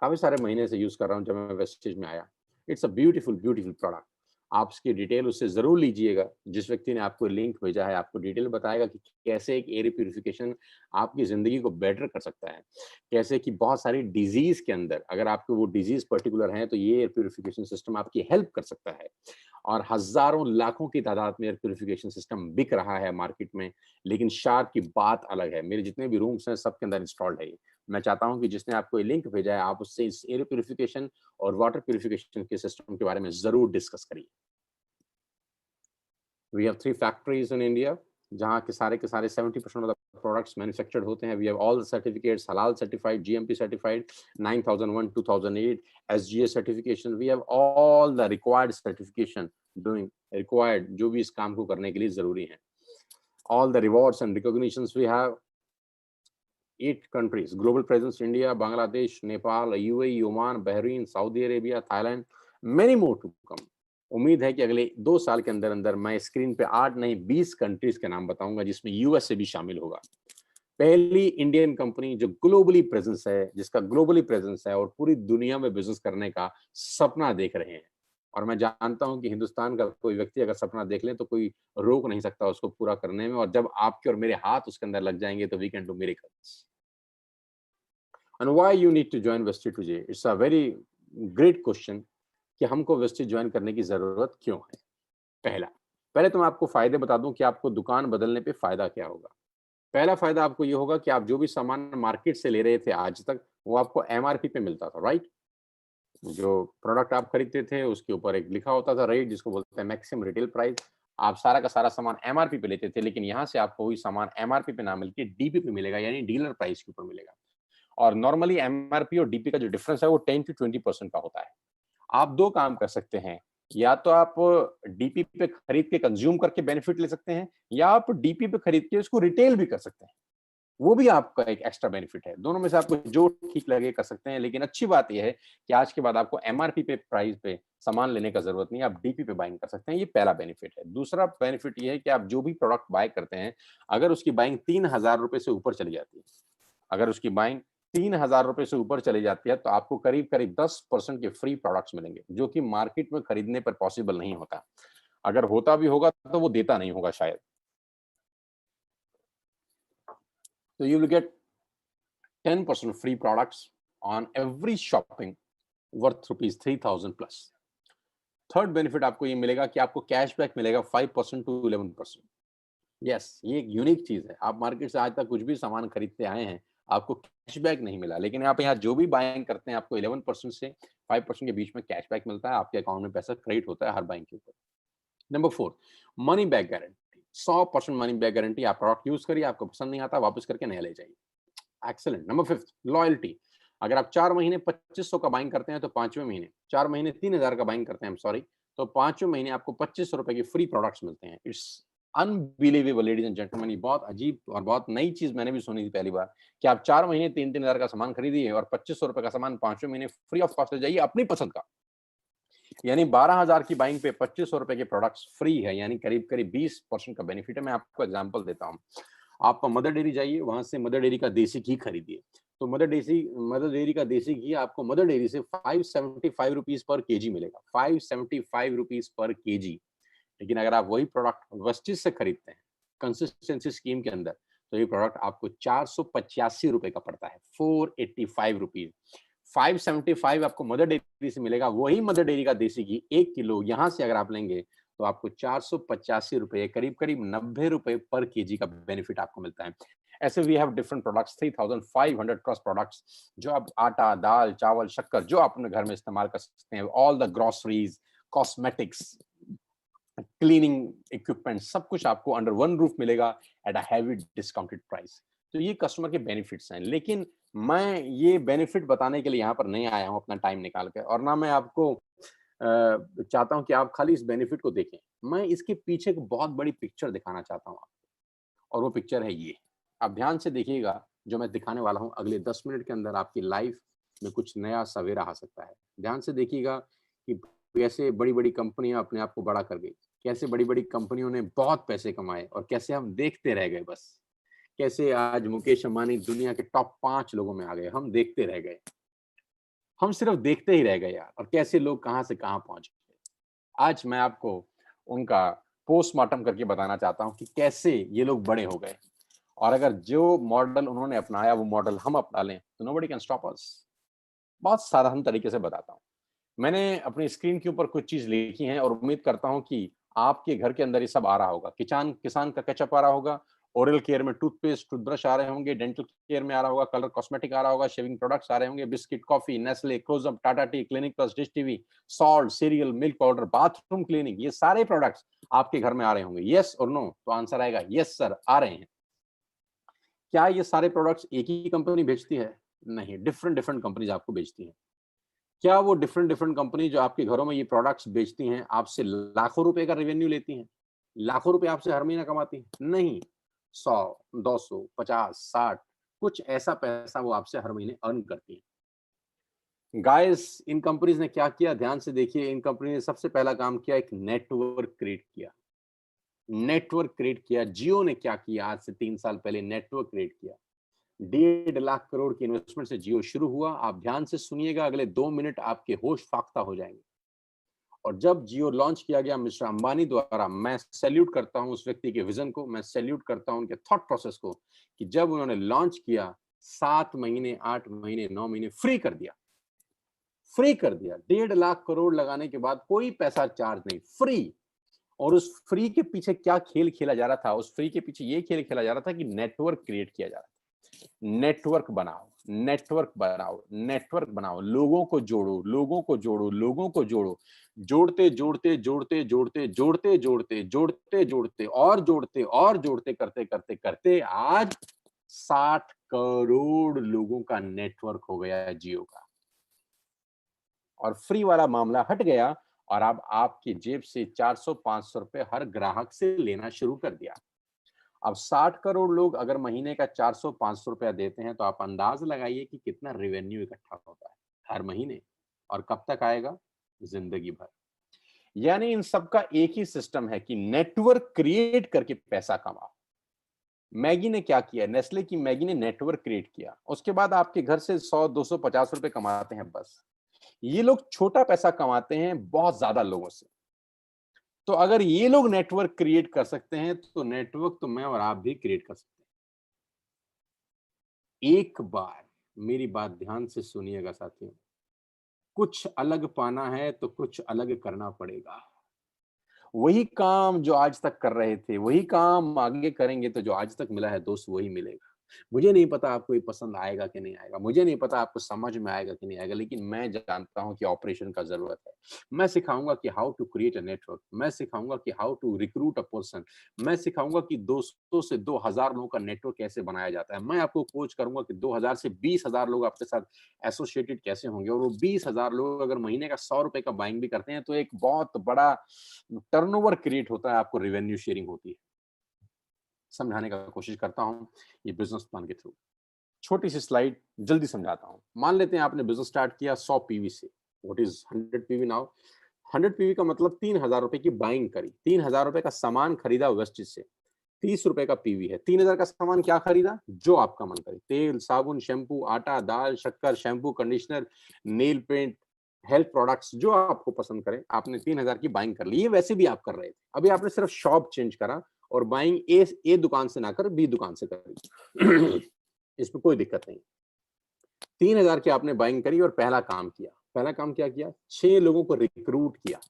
काफ़ी सारे महीने से यूज़ कर रहा हूँ जब मैं वेस्टेज में आया। It's a beautiful, beautiful product. आप इसकी डिटेल उससे ज़रूर लीजिएगा। जिस व्यक्ति ने आपको लिंक भेजा है, आपको डिटेल बताएगा कि कैसे एक एयर प्यूरिफिकेशन आपकी ज़िंदगी को बेटर कर सकता है। कैसे कि बहुत सारी डिज़ीज़ के अंदर अगर आपको वो डिज़ीज़ पर्टिकुलर है, तो ये एयर प्यूरिफिकेशन सिस्टम आपकी हेल्प कर सकता है। और हज़ारों, लाखों की तादाद में एयर प्यूरिफिकेशन सिस्टम बिक रहा है मार्केट में, लेकिन शार्प की बात अलग है। मेरे जितने भी रूम्स हैं, सबके अंदर इंस्टॉल्ड है ये। मैं चाहता हूँ कि जिसने आपको ये लिंक भेजा है, आप उससे इस एयर प्यूरिफिकेशन और वाटर प्यूरिफिकेशन के सिस्टम के बारे में ज़रूर डिस्कस करिए। We have 3 factories in India, जहाँ के सारे 70% ऑफ द प्रोडक्ट्स मैन्युफैक्चर्ड होते हैं। We have all the certificates, halal certified, GMP certified, 9001, 2008, SGA certification. We have all the required certification doing required, जो भी इस काम को करने के लिए ज़रूरी है। All the rewards and recognitions we have, 8 countries, global presence, India, Bangladesh, Nepal, UAE, Oman, Bahrain, Saudi Arabia, Thailand, many more to come. उम्मीद है कि अगले 2 साल के अंदर-अंदर मैं स्क्रीन पे 8 नहीं 20 कंट्रीज के नाम बताऊंगा, जिसमें यूएसए भी शामिल होगा। पहली इंडियन कंपनी जो ग्लोबली प्रेजेंस है, जिसका ग्लोबली प्रेजेंस है और पूरी दुनिया में बिजनेस करने का सपना देख रहे हैं। और मैं जानता हूं कि हिंदुस्तान का कोई व्यक्ति अगर सपना देख ले तो कोई रोक नहीं सकता उसको पूरा करने में, और जब आपके और मेरे हाथ उसके अंदर लग जाएंगे तो we can do miracles. And why you need to join Vestige today? It's a very great question कि हमको वेस्टेज ज्वाइन करने की जरूरत क्यों है। पहला, पहले तो मैं आपको फायदे बता दूं कि आपको दुकान बदलने पे फायदा क्या होगा। पहला फायदा आपको ये होगा कि आप जो भी सामान मार्केट से ले रहे थे आज तक, वो आपको एमआरपी पे मिलता था, राइट? जो प्रोडक्ट आप खरीदते थे उसके ऊपर एक लिखा होता था रेट, जिसको बोलते हैं मैक्सिमम रिटेल प्राइस। आप सारा का सारा सामान एमआरपी पे लेते थे, लेकिन यहाँ से आपको वही सामान एमआरपी पे ना मिलके डीपी पे मिलेगा, यानी डीलर प्राइस के ऊपर मिलेगा। और नॉर्मली एमआरपी और डीपी का जो डिफरेंस है वो 10 to 20% का होता है। आप 2 काम कर सकते हैं, या तो आप डीपी पे खरीद के कंज्यूम करके बेनिफिट ले सकते हैं, या आप डीपी पे खरीद के उसको रिटेल भी कर सकते हैं। वो भी आपका एक एक्स्ट्रा बेनिफिट है। दोनों में से आपको जो ठीक लगे कर सकते हैं, लेकिन अच्छी बात ये है कि आज के बाद आपको एमआरपी पे प्राइस पे सामान लेने का ज़रूरत नहीं है, आप डीपी पे बाइंग कर सकते हैं, ये पहला बेनिफिट है। दूसरा बेनिफिट ये है कि आप जो भी प्रोडक्ट बाय करते हैं, अगर उसकी बाइंग ₹3000 से ऊपर चली जाती है, अगर उसकी बाइंग ₹3000 से ऊपर चली जाती है, तो आपको करीब-करीब 10% के फ्री प्रोडक्ट्स मिलेंगे, जो कि मार्केट में खरीदने पर पॉसिबल नहीं होता। अगर होता भी होगा, तो वो देता नहीं होगा शायद। तो you will get 10% free products on every shopping worth rupees 3000 plus. Third benefit आपको ये मिलेगा कि आपको कैशबैक मिलेगा 5% टू 11%। यस, ये एक यूनिक चीज है। आप मार्केट से आज तक कुछ भी सामान खरीदते आए हैं, आपको कैशबैक नहीं मिला, लेकिन आप यहाँ जो भी बाइंग करते हैं आपको 11% से 5% के बीच में कैशबैक मिलता है, आपके अकाउंट में पैसा क्रेडिट होता है हर बाइंग के ऊपर। Number 4, money back guarantee. 100% money back guarantee. आप प्रोडक्ट यूज करिए, आपको पसंद नहीं आता, वापस करके नया ले जाइए। एक्सीलेंट। Number 5, loyalty. अगर आप 4 महीने 2500 का बाइंग करते हैं, तो 5वें महीने 4 महीने 3000 का बाइंग करते हैं, आई एम सॉरी, तो 5वें महीने आपको ₹2500 की फ्री प्रोडक्ट्स मिलते हैं। It's unbelievable ladies and gentleman. ये बहुत अजीब और बहुत नई चीज मैंने भी सुनी थी पहली बार, कि आप 4 महीने 3-3 हज़ार का सामान खरीदिए और ₹2500 का सामान 5वें महीने फ्री ऑफ कॉस्ट ले जाइए अपनी पसंद का। यानी 12,000 की बाइंग पे ₹2500 के प्रोडक्ट्स फ्री है, यानी करीब-करीब 20% का बेनिफिट है। मैं आपको एग्जांपल देता हूँ। आप मदर डेयरी जाइए, वहाँ से मदर डेयरी का देसी घी खरीदिए। तो मदर डेयरी का देसी घी आपको मदर डेयरी से ₹575 पर केजी मिलेगा, ₹575 पर केजी। लेकिन अगर आप वही प्रोडक्ट वेस्टीज से खरीदते हैं, कंसिस्टेंसी स्कीम के अंदर, तो ये प्रोडक्ट आपको ₹485 का पड़ता है, ₹485। 575 आपको मदर डेयरी से मिलेगा, वही मदर डेयरी का देसी घी 1 किलो यहाँ से अगर आप लेंगे, तो आपको ₹485, करीब-करीब ₹90 पर केजी का बेनिफिट आपको मिलता है। ऐसे we have different products, 3500 plus products, जो आप आटा, दाल, चावल, शक्कर, जो आप अपने घर में इस्तेमाल कर सकते हैं, all the groceries, cosmetics, cleaning equipment, सब कुछ आपको अंडर वन रूफ मिलेगा at a heavy discounted price. तो ये कस्टमर के बेनिफिट्स हैं, लेकिन मैं ये बेनिफिट बताने के लिए यहाँ पर नहीं आया हूँ अपना टाइम निकाल के, और ना मैं आपको चाहता हूँ कि आप खाली इस बेनिफिट को देखें। मैं इसके पीछे एक बहुत बड़ी पिक्चर दिखाना चाहता हूँ आपको, और वो पिक्चर है ये। आप ध्यान से देखिएगा, जो मैं दिखाने वाला हूँ अगले 10 मिनट के अंदर आपकी लाइफ में कुछ नया सवेरा आ सकता है। ध्यान से देखिएगा कि कैसे बड़ी-बड़ी कंपनियाँ अपने आप को बड़ा कर गई, कैसे बड़ी-बड़ी कंपनियों ने बहुत पैसे कमाए और कैसे हम देखते रह गए बस। कैसे आज मुकेश अंबानी दुनिया के टॉप 5 लोगों में आ गए, हम देखते रह गए। हम सिर्फ देखते ही रह गए यार, और कैसे लोग कहाँ से कहाँ पहुँच गए। आज मैं आपको उनका पोस्टमार्टम करके बताना चाहता हूँ कि कैसे ये लोग बड़े हो गए, और अगर जो मॉडल उन्होंने अपनाया वो मॉडल हम अपना लें तो नोबडी कैन स्टॉप अस। बहुत साधारण तरीके से बताता हूँ। मैंने अपनी स्क्रीन के ऊपर कुछ चीज़ लिखी हैं और उम्मीद करता हूँ कि आपके घर के अंदर ये सब आ रहा होगा। किचान किसान का केचअप आ रहा होगा, ओरल केयर में टूथपेस्ट, टूथब्रश आ रहे होंगे, डेंटल केयर में आ रहा होगा, कलर कॉस्मेटिक आ रहा होगा, शेविंग प्रोडक्ट्स आ रहे होंगे, biscuit, coffee, Nestle, Closeup, Tata tea, Clinic Plus, Dish TV, salt, cereal, milk powder, bathroom cleaning, ये सारे प्रोडक्ट्स आपके घर में आ रहे होंगे। येस और नो? तो आंसर आएगा येस सर, आ रहे हैं। क्या ये सारे प्रोडक्ट्स एक ही कंपनी बेचती है? नहीं, डिफरेंट डिफरेंट कंपनीज़ आपको बेचती हैं। क्या वो डिफरेंट डिफरेंट कंपनी जो आपके घरों में ये प्रोडक्ट्स बेचती हैं, आपसे लाखों रुपए का रेवेन्यू लेती हैं? लाखों रुपए आपसे हर महीना कमाती हैं? नहीं, 100, 200, 50, 60, कुछ ऐसा पैसा वो आपसे हर महीने अर्न करती हैं। गाइस, इन कंपनीज़ ने क्या किया, ध्यान से देखिए, इन कंपनी ने सबसे पहला काम किया, एक नेटवर्क क्रिएट किया। नेटवर्क क्रिएट किया। जियो ने क्या किया, आज से 3 साल पहले नेटवर्क क्रिएट किया। 1.5 लाख करोड़ की इन्वेस्टमेंट से जियो शुरू हुआ। आप ध्यान से सुनिएगा, अगले 2 मिनट आपके होश फाख्ता हो जाएँगे। और जब जियो लॉन्च किया गया मिस्टर अंबानी द्वारा, मैं सैल्यूट करता हूँ उस व्यक्ति के विज़न को, मैं सैल्यूट करता हूँ उनके थॉट प्रोसेस को, कि जब उन्होंने लॉन्च किया, 7 महीने, 8 महीने, 9 महीने फ्री कर दिया। फ्री कर दिया। 1.5 लाख करोड़ लगाने के बाद कोई पैसा चार्ज नहीं, फ्री। और उस फ्री के पीछे क्या खेल खेला जा रहा था? उस फ्री के पीछे ये खेल खेला जा रहा था कि नेटवर्क क्रिएट किया जा रहा था। नेटवर्क बनाओ, नेटवर्क बनाओ, नेटवर्क बनाओ, लोगों को जोड़ो, लोगों को जोड़ो, लोगों को जोड़ो। जोड़ते, जोड़ते, जोड़ते, जोड़ते, जोड़ते, जोड़ते, जोड़ते, जोड़ते और जोड़ते करते आज 60 करोड़ लोगों का नेटवर्क हो गया है जियो का। और फ्री वाला मामला हट गया, और अब आपकी जेब से 400-500 रुपए हर ग्राहक से लेना शुरू कर दिया। अब 60 करोड़ लोग अगर महीने का 400-500 रुपया देते हैं, तो आप अंदाज़ लगाइए कि कितना रेवेन्यू इकट्ठा होता है हर महीने, और कब तक आएगा? ज़िंदगी भर। यानी इन सब का एक ही सिस्टम है कि नेटवर्क क्रिएट करके पैसा कमाओ। मैगी ने क्या किया? नेस्ले की मैगी ने नेटवर्क क्रिएट किया। उसके बाद आपके घर से 100, 200, 50 रुपए कमाते हैं बस। ये लोग छोटा पैसा कमाते हैं बहुत ज़्यादा लोगों से। तो अगर ये लोग नेटवर्क क्रिएट कर सकते हैं, तो नेटवर्क तो मैं और आप भी क्रिएट कर सकते हैं। एक बार मेरी बात ध्यान से सुनिएगा साथियों, कुछ अलग पाना है तो कुछ अलग करना पड़ेगा। वही काम जो आज तक कर रहे थे, वही काम आगे करेंगे, तो जो आज तक मिला है दोस्त वही मिलेगा। मुझे नहीं पता आपको ये पसंद आएगा कि नहीं आएगा, मुझे नहीं पता आपको समझ में आएगा कि नहीं आएगा, लेकिन मैं जानता हूँ कि ऑपरेशन का ज़रूरत है। मैं सिखाऊँगा कि how to create a network, मैं सिखाऊँगा कि how to recruit a person, मैं सिखाऊँगा कि 200 से 2000 लोगों का नेटवर्क कैसे बनाया जाता है। मैं आपको कोच करूँगा कि 2000 से 20,000 लोग आपके साथ एसोसिएटेड कैसे होंगे, और वो 20,000 लोग अगर महीने का ₹100 का बाइंग भी करते हैं, तो एक बहुत बड़ा टर्नओवर क्रिएट होता है, आपको रेवेन्यू शेयरिंग होती है। समझाने का कोशिश करता हूँ ये बिज़नेस प्लान के थ्रू। छोटी-सी स्लाइड जल्दी समझाता हूँ। मान लेते हैं आपने बिज़नेस स्टार्ट किया 100 पीवी से। What is 100 PV now? 100 PV का मतलब ₹3000 की बाइंग करी। ₹3000 का सामान खरीदा वेस्टेज से। ₹30 का पीवी है। 3000 का सामान क्या खरीदा? जो आपका मन करे। तेल, साबुन, शैम्पू, आटा, दाल, शक्कर, shampoo, conditioner, nail paint, health products जो आपको पसंद करे, आपने 3000 की बाइंग कर ली। ये वैसे भी आप कर रहे थे। अभी आपने सिर्फ शॉप चेंज करा और बाइंग ए दुकान से ना कर बी दुकान से करी। इसमें कोई दिक्कत नहीं। 3000 की आपने बाइंग करी और पहला काम किया। पहला काम क्या किया? 6 लोगों को रिक्रूट किया।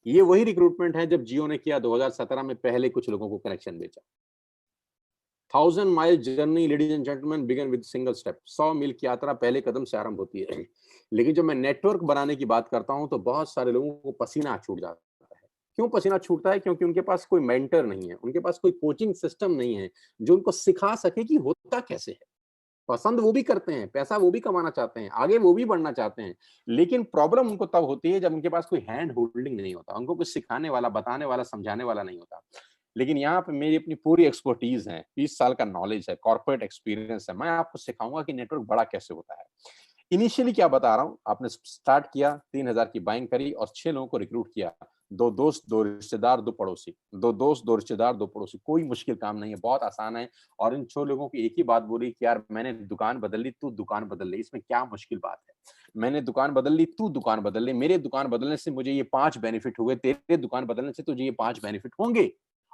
ये वही रिक्रूटमेंट है जब जियो ने किया 2017 में, पहले कुछ लोगों को कनेक्शन बेचा। 1000 mile journey ladies and gentleman begin with single step. 100 मील की यात्रा पहले कदम से आरंभ होती है। लेकिन जब मैं नेटवर्क बनाने की बात करता हूं, तो बहुत सारे लोगों को पसीना छूट जाता है। क्यों पसीना छूटता है? क्योंकि उनके पास कोई मेंटर नहीं है, उनके पास कोई कोचिंग सिस्टम नहीं है जो उनको सिखा सके कि होता कैसे है। पसंद वो भी करते हैं, पैसा वो भी कमाना चाहते हैं, आगे वो भी बढ़ना चाहते हैं। लेकिन प्रॉब्लम उनको तब होती है जब उनके पास कोई हैंड होल्डिंग नहीं होता, उनको कुछ सिखाने वाला, बताने वाला, समझाने वाला नहीं होता। लेकिन यहाँ पे मेरी अपनी पूरी एक्सपर्टीज़ है, 20 साल का नॉलेज है, कॉर्पोरेट एक्सपीरियंस है, मैं आपको सिखाऊँगा कि नेटवर्क बड़ा कैसे होता है। इनिशियली क्या बता रहा हूँ, आपने स्टार्ट किया, 3000 की बाइंग करी और 6 लोगों को रिक्रूट किया। 2 दोस्त, 2 रिश्तेदार, 2 पड़ोसी। 2 दोस्त, 2 रिश्तेदार, 2 पड़ोसी। कोई मुश्किल काम नहीं है, बहुत आसान है और इन 6 लोगों की एक ही बात बोली कि यार मैंने दुकान बदल ली, तू दुकान बदल ले, इसमें क्या मुश्किल बात है? मैंने दुकान बदल ली, तू दुकान बदल ले, मेरे दुकान बदलने से मुझे ये 5 बेनिफिट हुए, तेरे दुकान बदलने से तुझे ये 5 बेनिफिट होंगे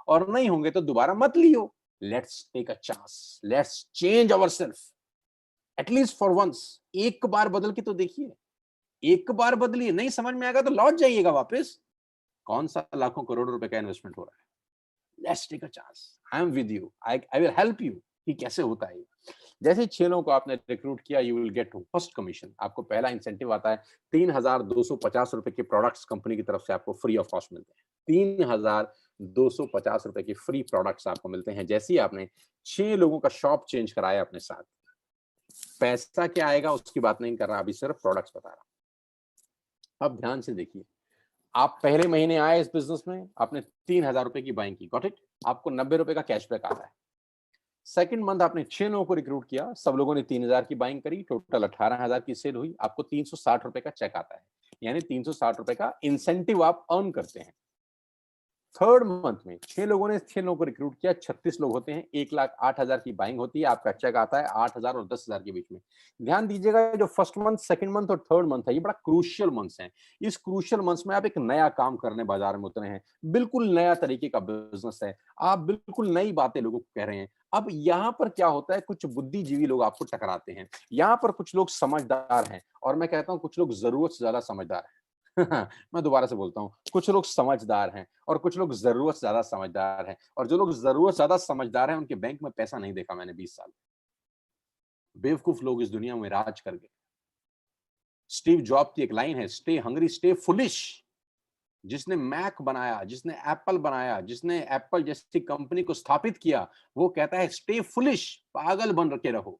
और नहीं होंगे तो दोबारा मत लियो। Let's take a chance, let's change ourself at least for once. एक बार बदल के तो देखिए, एक बार बदलिए, नहीं समझ में आएगा तो लौट जाइएगा वापस। कौन सा लाखों करोड़ों रुपए का इन्वेस्टमेंट हो रहा है? Let's take a chance, I am with you, I will help you कि कैसे होता है ये। जैसे 6 लोगों को आपने रिक्रूट किया, you will get first commission. आपको पहला इंसेंटिव आता है, 3,250 रुपए के प्रोडक्ट्स कंपनी की तरफ से आपको फ्री ऑफ कॉस्ट मिलते हैं। 3,250 रुपए के फ्री प्रोडक्ट्स आपको मिलते हैं जैसे ही आपने 6 लोगों का शॉप चेंज कराया अपने साथ। पैसा क्या आएगा उसकी बात नहीं कर रहा, अभी सिर्फ प्रोडक्ट्स बता रहा। अब ध्यान से देखिए, आप पहले महीने आए इस बिजनेस में, आपने 3,000 रुपए की बाइंग की, गॉट इट? आपको 90 रुपए का कैशबैक आता है। सेकंड मंथ आपने 6 लोगों को रिक्रूट किया, सब लोगों ने 3,000 की बाइंग करी, टोटल 18,000 की सेल हुई, आपको 360 रुपए का चेक आता है। यानी 360 रुपए का इंसेंटिव आप अर्न करते हैं। थर्ड मंथ में 6 लोगों ने 6 लोगों को रिक्रूट किया, 36 लोग होते हैं, 1,08,000 की बाइंग होती है, आपका चेक आता है 8,000 और 10,000 के बीच में। ध्यान दीजिएगा, जो फर्स्ट मंथ, सेकंड मंथ और थर्ड मंथ है, ये बड़ा क्रूशियल मंथ्स हैं। इस क्रूशियल मंथ्स में आप एक नया काम करने बाजार में उतरे हैं, बिल्कुल नया तरीके का बिजनेस है, आप बिल्कुल नई बातें लोगों को कह रहे हैं। अब यहाँ पर क्या होता है, कुछ बुद्धिजीवी लोग आपको टकराते हैं। यहाँ पर कुछ लोग समझदार हैं और मैं कहता हूँ कुछ लोग जरूरत से ज्यादा समझदार हैं। मैं दोबारा से बोलता हूँ, कुछ लोग समझदार हैं और कुछ लोग जरूरत से ज्यादा समझदार हैं, और जो लोग जरूरत से ज्यादा समझदार हैं उनके बैंक में पैसा नहीं देखा मैंने 20 साल। बेवकूफ लोग इस दुनिया में राज कर गए। स्टीव जॉब की एक लाइन है, स्टे हंग्री स्टे फुलिश। जिसने मैक बनाया, जिसने एप्पल बनाया, जिसने एप्पल जैसी कंपनी को स्थापित किया, वो कहता है स्टे फुलिश, पागल बन के रहो।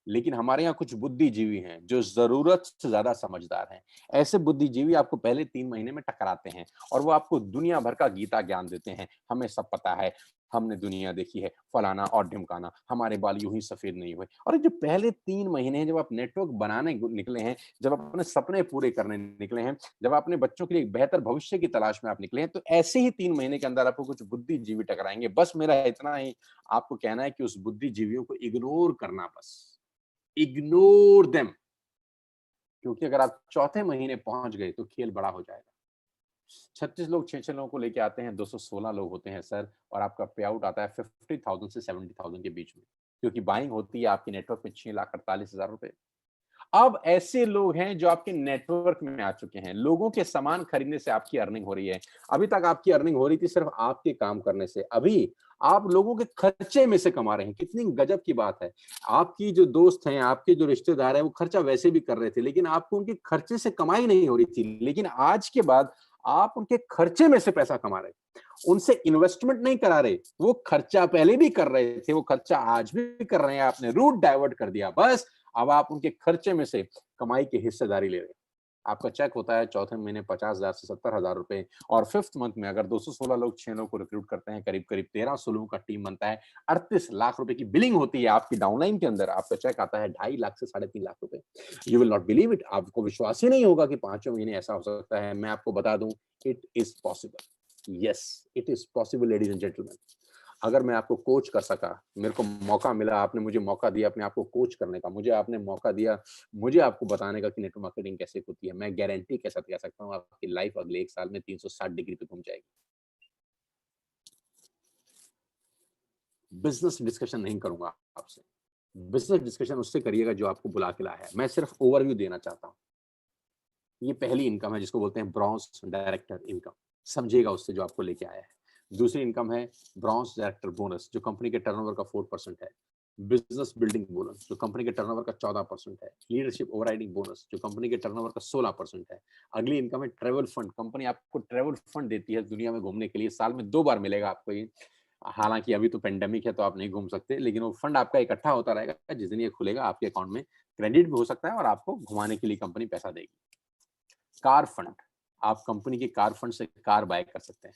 लेकिन हमारे यहाँ कुछ बुद्धिजीवी हैं जो जरूरत से ज्यादा समझदार हैं। ऐसे बुद्धिजीवी आपको पहले 3 महीने में टकराते हैं और वो आपको दुनिया भर का गीता ज्ञान देते हैं। हमें सब पता है, हमने दुनिया देखी है, फलाना और ढिमकाना, हमारे बाल यूं ही सफेद नहीं हुए। और जो पहले 3 महीने हैं, जब आप नेटवर्क बनाने निकले हैं, जब आप अपने सपने पूरे करने निकले हैं, जब अपने बच्चों के लिए एक बेहतर भविष्य की तलाश में आप निकले हैं, तो ऐसे ही 3 महीने के अंदर आपको कुछ बुद्धिजीवी टकराएंगे। बस मेरा इतना ही आपको कहना है कि उस बुद्धिजीवियों को इग्नोर करना, बस इग्नोर देम। क्योंकि अगर आप चौथे महीने पहुंच गए तो खेल बड़ा हो जाएगा। 36 लोग 6-6 लोगों को लेके आते हैं, 216 लोग होते हैं सर, और आपका पे आउट आता है 50,000 से 70,000 के बीच में, क्योंकि बाइंग होती है आपके नेटवर्क में 6,48,000 रुपए। अब ऐसे लोग हैं जो आपके नेटवर्क में आ चुके हैं, लोगों के सामान खरीदने से आपकी अर्निंग हो रही है। अभी तक आपकी अर्निंग हो रही थी सिर्फ आपके काम करने से, अभी आप लोगों के खर्चे में से कमा रहे हैं। कितनी गजब की बात है। आपकी जो दोस्त हैं, आपके जो रिश्तेदार हैं, वो खर्चा वैसे भी कर रहे थे, लेकिन आपको उनके खर्चे से कमाई नहीं हो रही थी। लेकिन आज के बाद आप उनके खर्चे में से पैसा कमा रहे हैं, उनसे इन्वेस्टमेंट नहीं करा रहे। वो खर्चा पहले भी कर रहे थे, वो खर्चा आज भी कर रहे हैं, आपने रूट डाइवर्ट कर दिया बस। अब आप उनके खर्चे में से कमाई की हिस्सेदारी ले रहे हैं। आपका चेक होता है चौथे महीने 50,000 से 70,000 रुपए, और फिफ्थ मंथ में अगर 216 लोग 6 लोगों को रिक्रूट करते हैं, करीब करीब 1300 लोगों का टीम बनता है, 38 लाख रुपए की बिलिंग होती है आपकी डाउनलाइन के अंदर। आपका चेक आता है 2.5 लाख से 3.5 लाख रुपए। You will not believe it, आपको विश्वास ही नहीं होगा कि 5वें महीने ऐसा हो सकता है। मैं आपको बता दूं, it is possible. Yes, it is possible ladies and gentleman. अगर मैं आपको कोच कर सका, मेरे को मौका मिला, आपने मुझे मौका दिया अपने आप को कोच करने का, मुझे आपने मौका दिया मुझे आपको बताने का कि नेटवर्क मार्केटिंग कैसे होती है, मैं गारंटी के साथ कह सकता हूँ आपकी लाइफ अगले 1 साल में 360 डिग्री पे घूम जाएगी। बिजनेस डिस्कशन नहीं करूंगा आपसे, बिजनेस डिस्कशन उससे करिएगा जो आपको बुला के लाया है। मैं सिर्फ ओवरव्यू देना चाहता हूँ। ये पहली इनकम है जिसको बोलते हैं ब्रॉन्ज डायरेक्टर इनकम, समझिएगा उससे जो आपको लेके आया है। दूसरी इनकम है ब्रॉन्ज डायरेक्टर बोनस, जो कंपनी के टर्नओवर का 4% है। बिजनेस बिल्डिंग बोनस, जो कंपनी के टर्नओवर का 14% है। लीडरशिप ओवरराइडिंग बोनस, जो कंपनी के टर्नओवर का 16% है। अगली इनकम है ट्रेवल फंड, कंपनी आपको ट्रेवल फंड देती है दुनिया में घूमने के लिए, साल में 2 बार मिलेगा आपको ये। हालाँकि अभी तो पेंडेमिक है तो आप नहीं घूम सकते, लेकिन वो फंड आपका इकट्ठा होता रहेगा, जिस दिन ये खुलेगा आपके अकाउंट में क्रेडिट भी हो सकता है और आपको घुमाने के लिए कंपनी पैसा देगी। कार फंड, आप कंपनी के कार फंड से कार बाय कर सकते हैं।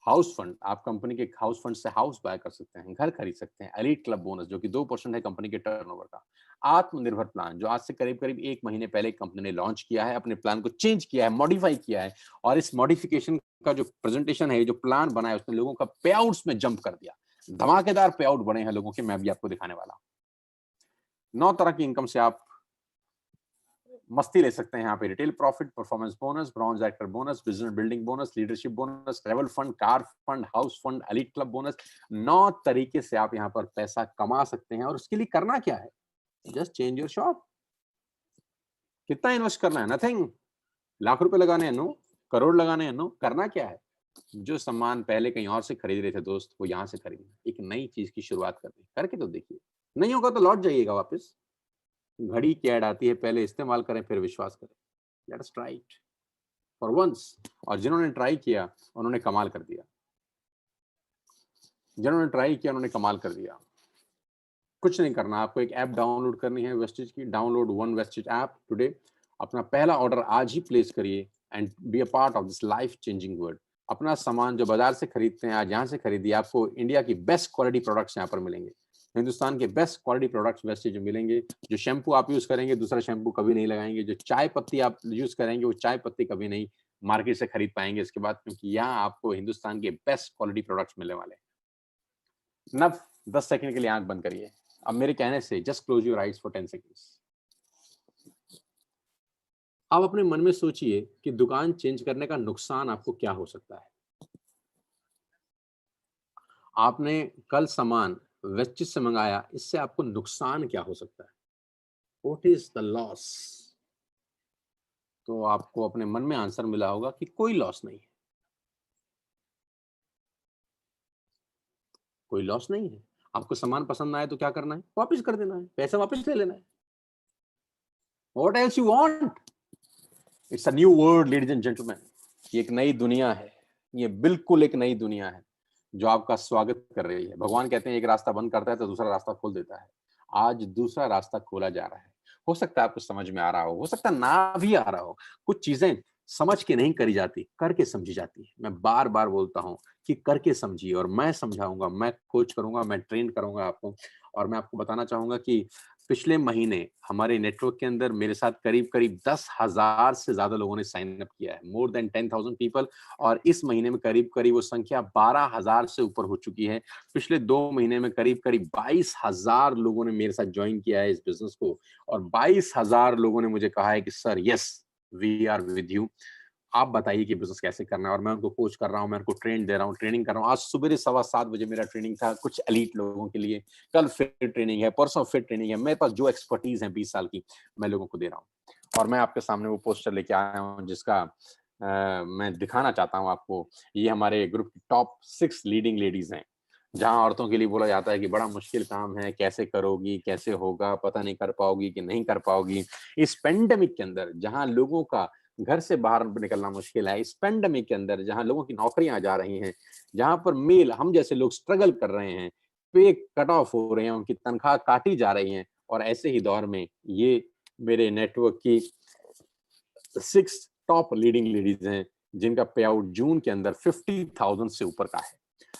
हाउस फंड, आप कंपनी के हाउस फंड से हाउस बाय कर सकते हैं, घर खरीद सकते हैं। एलीट क्लब बोनस जो कि 2% है कंपनी के टर्नओवर का। आत्मनिर्भर प्लान जो आज से करीब-करीब 1 महीने पहले कंपनी ने लॉन्च किया है, अपने प्लान को चेंज किया है, मॉडिफाई किया है और इस मॉडिफिकेशन का जो प्रेजेंटेशन है, जो प्लान बना है उसने लोगों का पेआउट्स में जंप कर दिया। धमाकेदार पेआउट बने हैं लोगों के, मैं अभी आपको दिखाने वाला हूँ। 9 तरह की इनकम से आप मस्ती ले सकते हैं यहाँ पे। Retail profit, performance bonus, bronze actor bonus, business building bonus, leadership bonus, travel fund, car fund, house fund, elite club bonus. 9 तरीके से आप यहाँ पर पैसा कमा सकते हैं और उसके लिए करना क्या है? Just change your shop. कितना इन्वेस्ट करना है? नथिंग। लाख रुपए लगाने हैं? नो। करोड़ लगाने हैं? नो। करना क्या है? जो सामान पहले कहीं और से खरीद रहे थे दोस्त, वो यहाँ से खरीदना। एक नई चीज की शुरुआत करनी। करके तो देखिए। नहीं होगा तो लौट जाइएगा वापस। घड़ी की ऐड आती है, पहले इस्तेमाल करें फिर विश्वास करें। Let us try it for once. और जिन्होंने ट्राई किया उन्होंने कमाल कर दिया। जिन्होंने ट्राई किया उन्होंने कमाल कर दिया। कुछ नहीं करना, आपको एक ऐप डाउनलोड करनी है वेस्टेज की। Download one wastage app today. अपना पहला ऑर्डर आज ही प्लेस करिए and be a part of this life changing world. अपना सामान जो बाजार से खरीदते हैं आज यहाँ से खरीदिए। आपको इंडिया की बेस्ट क्वालिटी प्रोडक्ट्स यहाँ पर मिलेंगे। हिंदुस्तान के बेस्ट क्वालिटी प्रोडक्ट्स वेस्टेज में मिलेंगे। जो शैम्पू आप यूज करेंगे दूसरा शैम्पू कभी नहीं लगाएंगे। जो चाय पत्ती आप यूज करेंगे वो चाय पत्ती कभी नहीं मार्केट से खरीद पाएंगे इसके बाद, क्योंकि यहाँ आपको हिंदुस्तान के बेस्ट क्वालिटी प्रोडक्ट्स मिलने वाले हैं। नव 10 सेकंड के लिए आंख बंद करिए। अब मेरे कहने से just close your eyes for 10 seconds. आप अपने मन में सोचिए कि दुकान चेंज करने का नुकसान आपको क्या हो सकता है। आपने कल सामान वेस्टेज से मंगाया, इससे आपको नुकसान क्या हो सकता है? What is the loss? तो आपको अपने मन में आंसर मिला होगा कि कोई लॉस नहीं है। कोई लॉस नहीं है। आपको सामान पसंद ना आए तो क्या करना है? वापस कर देना है, पैसा वापस ले लेना है। What else you want? It's a new world ladies and gentleman. ये एक नई दुनिया है। ये बिल्कुल एक नई दुनिया है जो आपका स्वागत कर रही है। भगवान कहते हैं एक रास्ता बंद करता है तो दूसरा रास्ता खोल देता है। आज दूसरा रास्ता खोला जा रहा है। हो सकता है आपको समझ में आ रहा हो सकता है ना भी आ रहा हो। कुछ चीजें समझ के नहीं करी जाती, करके समझी जाती है। मैं बार बार बोलता हूँ कि करके समझिए और मैं समझाऊंगा, मैं कोच करूंगा, मैं ट्रेन करूंगा आपको। और मैं आपको बताना चाहूंगा कि पिछले महीने हमारे नेटवर्क के अंदर मेरे साथ करीब-करीब 10,000 से ज़्यादा लोगों ने साइन अप किया है, मोर देन 10,000 पीपल। और इस महीने में करीब-करीब वो संख्या 12,000 से ऊपर हो चुकी है। पिछले 2 महीने में करीब-करीब 22,000 लोगों ने मेरे साथ जॉइन किया है इस बिज़नेस को और 22,000 लोगों ने मुझे कहा है कि sir yes, we are with you. आप बताइए कि बिज़नेस कैसे करना है और मैं उनको कोच कर रहा हूँ, मैं उनको ट्रेन दे रहा हूँ, ट्रेनिंग कर रहा हूँ। आज सुबेरे 7:15 बजे मेरा ट्रेनिंग था कुछ एलीट लोगों के लिए। कल फिर ट्रेनिंग है, परसों फिर ट्रेनिंग है। मेरे पास जो एक्सपर्टीज़ है 20 साल की, मैं लोगों को दे रहा हूँ। और मैं आपके सामने वो पोस्टर लेके आया हूँ जिसका मैं दिखाना चाहता हूँ आपको। ये हमारे ग्रुप की टॉप 6 लीडिंग लेडीज़ हैं। जहाँ औरतों के लिए बोला जाता है कि बड़ा मुश्किल काम है, कैसे करोगी, कैसे होगा, पता नहीं कर पाओगी कि नहीं कर पाओगी। इस पैंडेमिक के अंदर जहाँ लोगों का घर से बाहर निकलना मुश्किल है, इस पैंडेमिक के अंदर जहाँ लोगों की नौकरियां जा रही हैं, जहाँ पर मेल हम जैसे लोग स्ट्रगल कर रहे हैं, पे कट ऑफ हो रहे हैं, उनकी तनख्वाह काटी जा रही हैं। और ऐसे ही दौर में ये मेरे नेटवर्क की 6 टॉप लीडिंग लेडीज हैं जिनका पे आउट जून के अंदर 50,000 से ऊपर का है।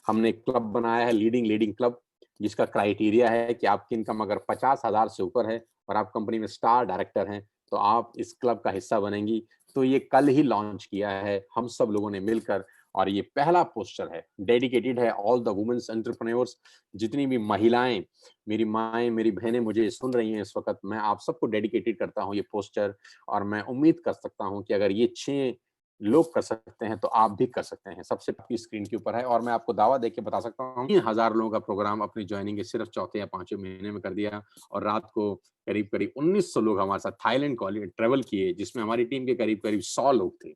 हमने एक क्लब बनाया है, लीडिंग लीडिंग क्लब, जिसका क्राइटेरिया है कि आपकी इनकम अगर 50,000 से ऊपर है और आप कंपनी में स्टार डायरेक्टर हैं तो आप इस क्लब का हिस्सा बनेंगी। तो ये कल ही लॉन्च किया है हम सब लोगों ने मिलकर और ये पहला पोस्टर है, डेडिकेटेड है ऑल द वुमेन्स एंटरप्रेन्योर्स। जितनी भी महिलाएं, मेरी माएँ, मेरी बहनें मुझे सुन रही हैं इस वक़्त, मैं आप सबको डेडिकेटेड करता हूँ ये पोस्टर। और मैं उम्मीद कर सकता हूँ कि अगर ये 6 लोग कर सकते हैं तो आप भी कर सकते हैं। सबसे आपकी स्क्रीन के ऊपर है और मैं आपको दावा देके बता सकता हूँ 3,000 लोगों का प्रोग्राम अपनी जॉइनिंग के सिर्फ चौथे या 5वें महीने में कर दिया। और रात को करीब-करीब 1900 लोग हमारे साथ थाईलैंड को ट्रैवल किए, जिसमें हमारी टीम के करीब-करीब 100 लोग थे।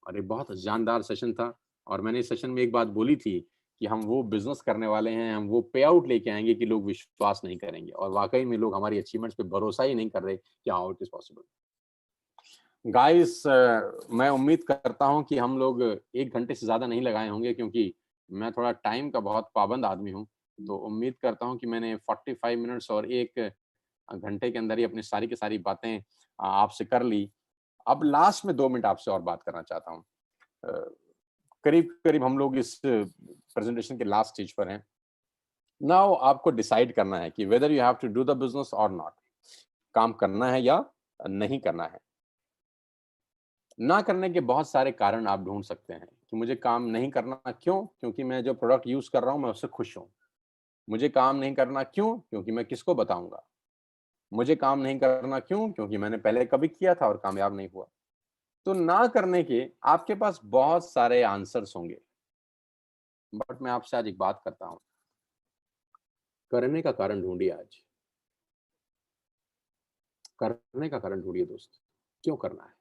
और ये बहुत जानदार सेशन था। और मैंने इस सेशन में एक बात बोली थी कि हम वो बिज़नेस करने वाले हैं, हम वो पे आउट लेके आएँगे कि लोग विश्वास नहीं करेंगे। और वाक़ई में लोग हमारी अचीवमेंट्स पे भरोसा ही नहीं कर रहे कि how it is possible. Guys मैं उम्मीद करता हूँ कि हम लोग 1 घंटे से ज़्यादा नहीं लगाए होंगे क्योंकि मैं थोड़ा टाइम का बहुत पाबंद आदमी हूँ, तो उम्मीद करता हूँ कि मैंने 45 मिनट्स और 1 घंटे के अंदर ही अपनी सारी की सारी बातें आपसे कर ली। अब लास्ट में 2 मिनट आपसे और बात करना चाहता हूँ। अ, करीब-करीब हम लोग इस प्रेज़ेंटेशन के लास्ट स्टेज पर हैं। नाउ आपको डिसाइड करना है कि whether you have to do the business और नॉट। काम करना है या नहीं करना है। ना करने के बहुत सारे कारण आप ढूँढ सकते हैं कि मुझे काम नहीं करना क्यों? क्योंकि मैं जो प्रोडक्ट यूज़ कर रहा हूँ, मैं उससे खुश हूँ। मुझे काम नहीं करना क्यों? क्योंकि मैं किसको बताऊँगा? मुझे काम नहीं करना क्यों? क्योंकि मैंने पहले कभी किया था और कामयाब नहीं हुआ। तो ना करने के आपके पास बहुत सारे आंसर्स होंगे, बट मैं आपसे आज एक बात करता हूँ, करने का कारण ढूँढिए आज। करने का कारण ढूँढिए दोस्त, क्यों करना है?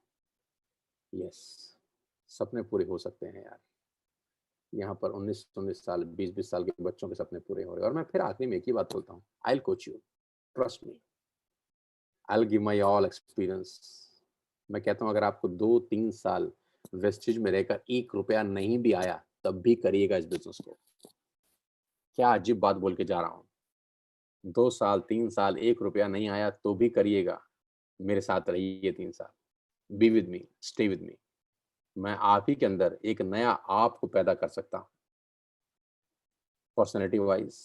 यस, सपने पूरे हो सकते हैं यार। यहाँ पर 19-19 साल, 20-20 साल के बच्चों के सपने पूरे हो रहे हैं और मैं फिर आखिरी में एक ही बात बोलता हूँ, I will coach you, trust me, I will give my all experience. मैं कहता हूँ अगर आपको 2-3 साल वेस्टेज में रहकर ₹1 नहीं भी आया, तब भी करिएगा इस बिज़नेस को। क्या अजीब बात बोल के जा रहा हूँ। 2 साल, 3 साल, ₹1 नहीं आया तो भी करिएगा। मेरे साथ रहिए 3 साल। Be with me, stay with me. मैं आप ही के अंदर एक नया आप को पैदा कर सकता हूँ। Personality wise,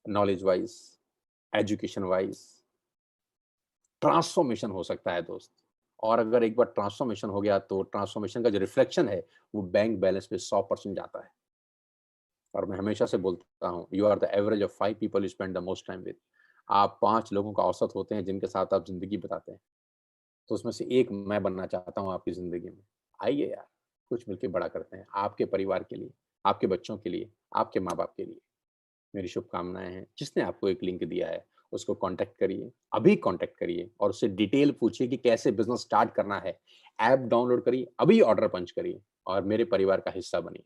knowledge wise, education wise, transformation हो सकता है दोस्त। और अगर एक बार ट्रांसफ़ॉर्मेशन हो गया तो ट्रांसफ़ॉर्मेशन का जो रिफ्लेक्शन है, वो बैंक बैलेंस पे 100% जाता है। और मैं हमेशा से बोलता हूँ, you are the average of 5 people you spend the most time with. आप 5 लोगों का औसत होते हैं जिनके साथ आप ज़िंदगी बिताते हैं। तो उसमें से एक मैं बनना चाहता हूँ आपकी ज़िंदगी में। आइए यार, कुछ मिलके बड़ा करते हैं, आपके परिवार के लिए, आपके बच्चों के लिए, आपके माँ-बाप के लिए। मेरी शुभकामनाएँ हैं। जिसने आपको एक लिंक दिया है, उसको कॉन्टैक्ट करिए, अभी कॉन्टैक्ट करिए और उससे डिटेल पूछिए कि कैसे बिज़नेस स्टार्ट करना है। ऐप डाउनलोड करिए, अभी ऑर्डर पंच करिए और मेरे परिवार का हिस्सा बनिए।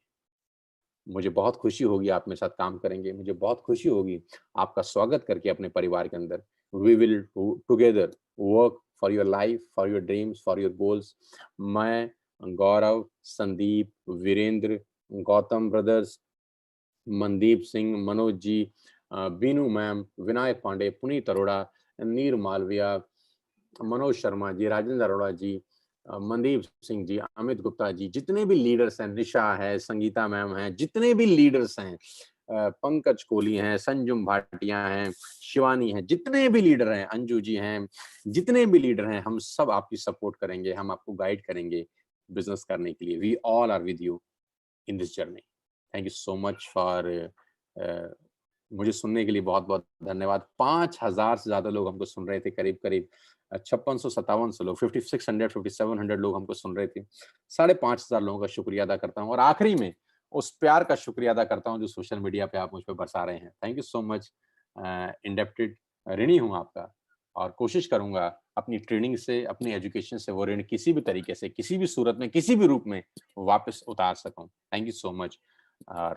मुझे बहुत खुशी होगी आप मेरे साथ काम करेंगे, मुझे बहुत खुशी होगी आपका स्वागत करके अपने परिवार के अंदर। We will together work for your life, for your dreams, for your goals. मैं, गौरव, संदीप, वीरेंद्र, गौतम ब्रदर्स, मनदीप सिंह, मनोज जी, बीनू मैम, विनायक पांडे, पुनीत अरोड़ा, नीर मालविया, मनोज शर्मा जी, राजेंद्र अरोड़ा जी, मनदीप सिंह जी, अमित गुप्ता जी, जितने भी लीडर्स हैं, निशा है, संगीता मैम हैं, जितने भी लीडर्स हैं, पंकज कोहली हैं, संजुम भाटिया हैं, शिवानी हैं, जितने भी लीडर हैं, अंजू जी हैं, जितने भी लीडर हैं, हम सब आपकी सपोर्ट करेंगे, हम आपको गाइड करेंगे बिज़नेस करने के लिए। We all are with you in this journey. Thank you so much for मुझे सुनने के लिए बहुत-बहुत धन्यवाद। 5000 से ज़्यादा लोग हमको सुन रहे थे, करीब-करीब 5600-5700 लोग, 5600 5700 लोग हमको सुन रहे थे। 5500 लोगों का शुक्रिया अदा करता हूँ और आखिरी में उस प्यार का शुक्रिया अदा करता हूँ जो सोशल मीडिया पे आप मुझ पे बरसा रहे हैं। Thank you so much. Indebted ऋणी हूँ आपका और कोशिश करूँगा अपनी ट्रेनिंग से, अपनी एजुकेशन से वो ऋण किसी भी तरीके से, किसी भी सूरत में, किसी भी रूप में वापस उतार सकूँ। Thank you so much.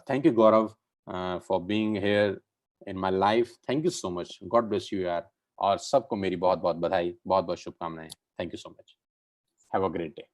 Thank you Gaurav for being here in my life. Thank you so much. God bless you यार। और सबको मेरी बहुत-बहुत बधाई, बहुत-बहुत शुभकामनाएँ। Thank you so much. Have a great day.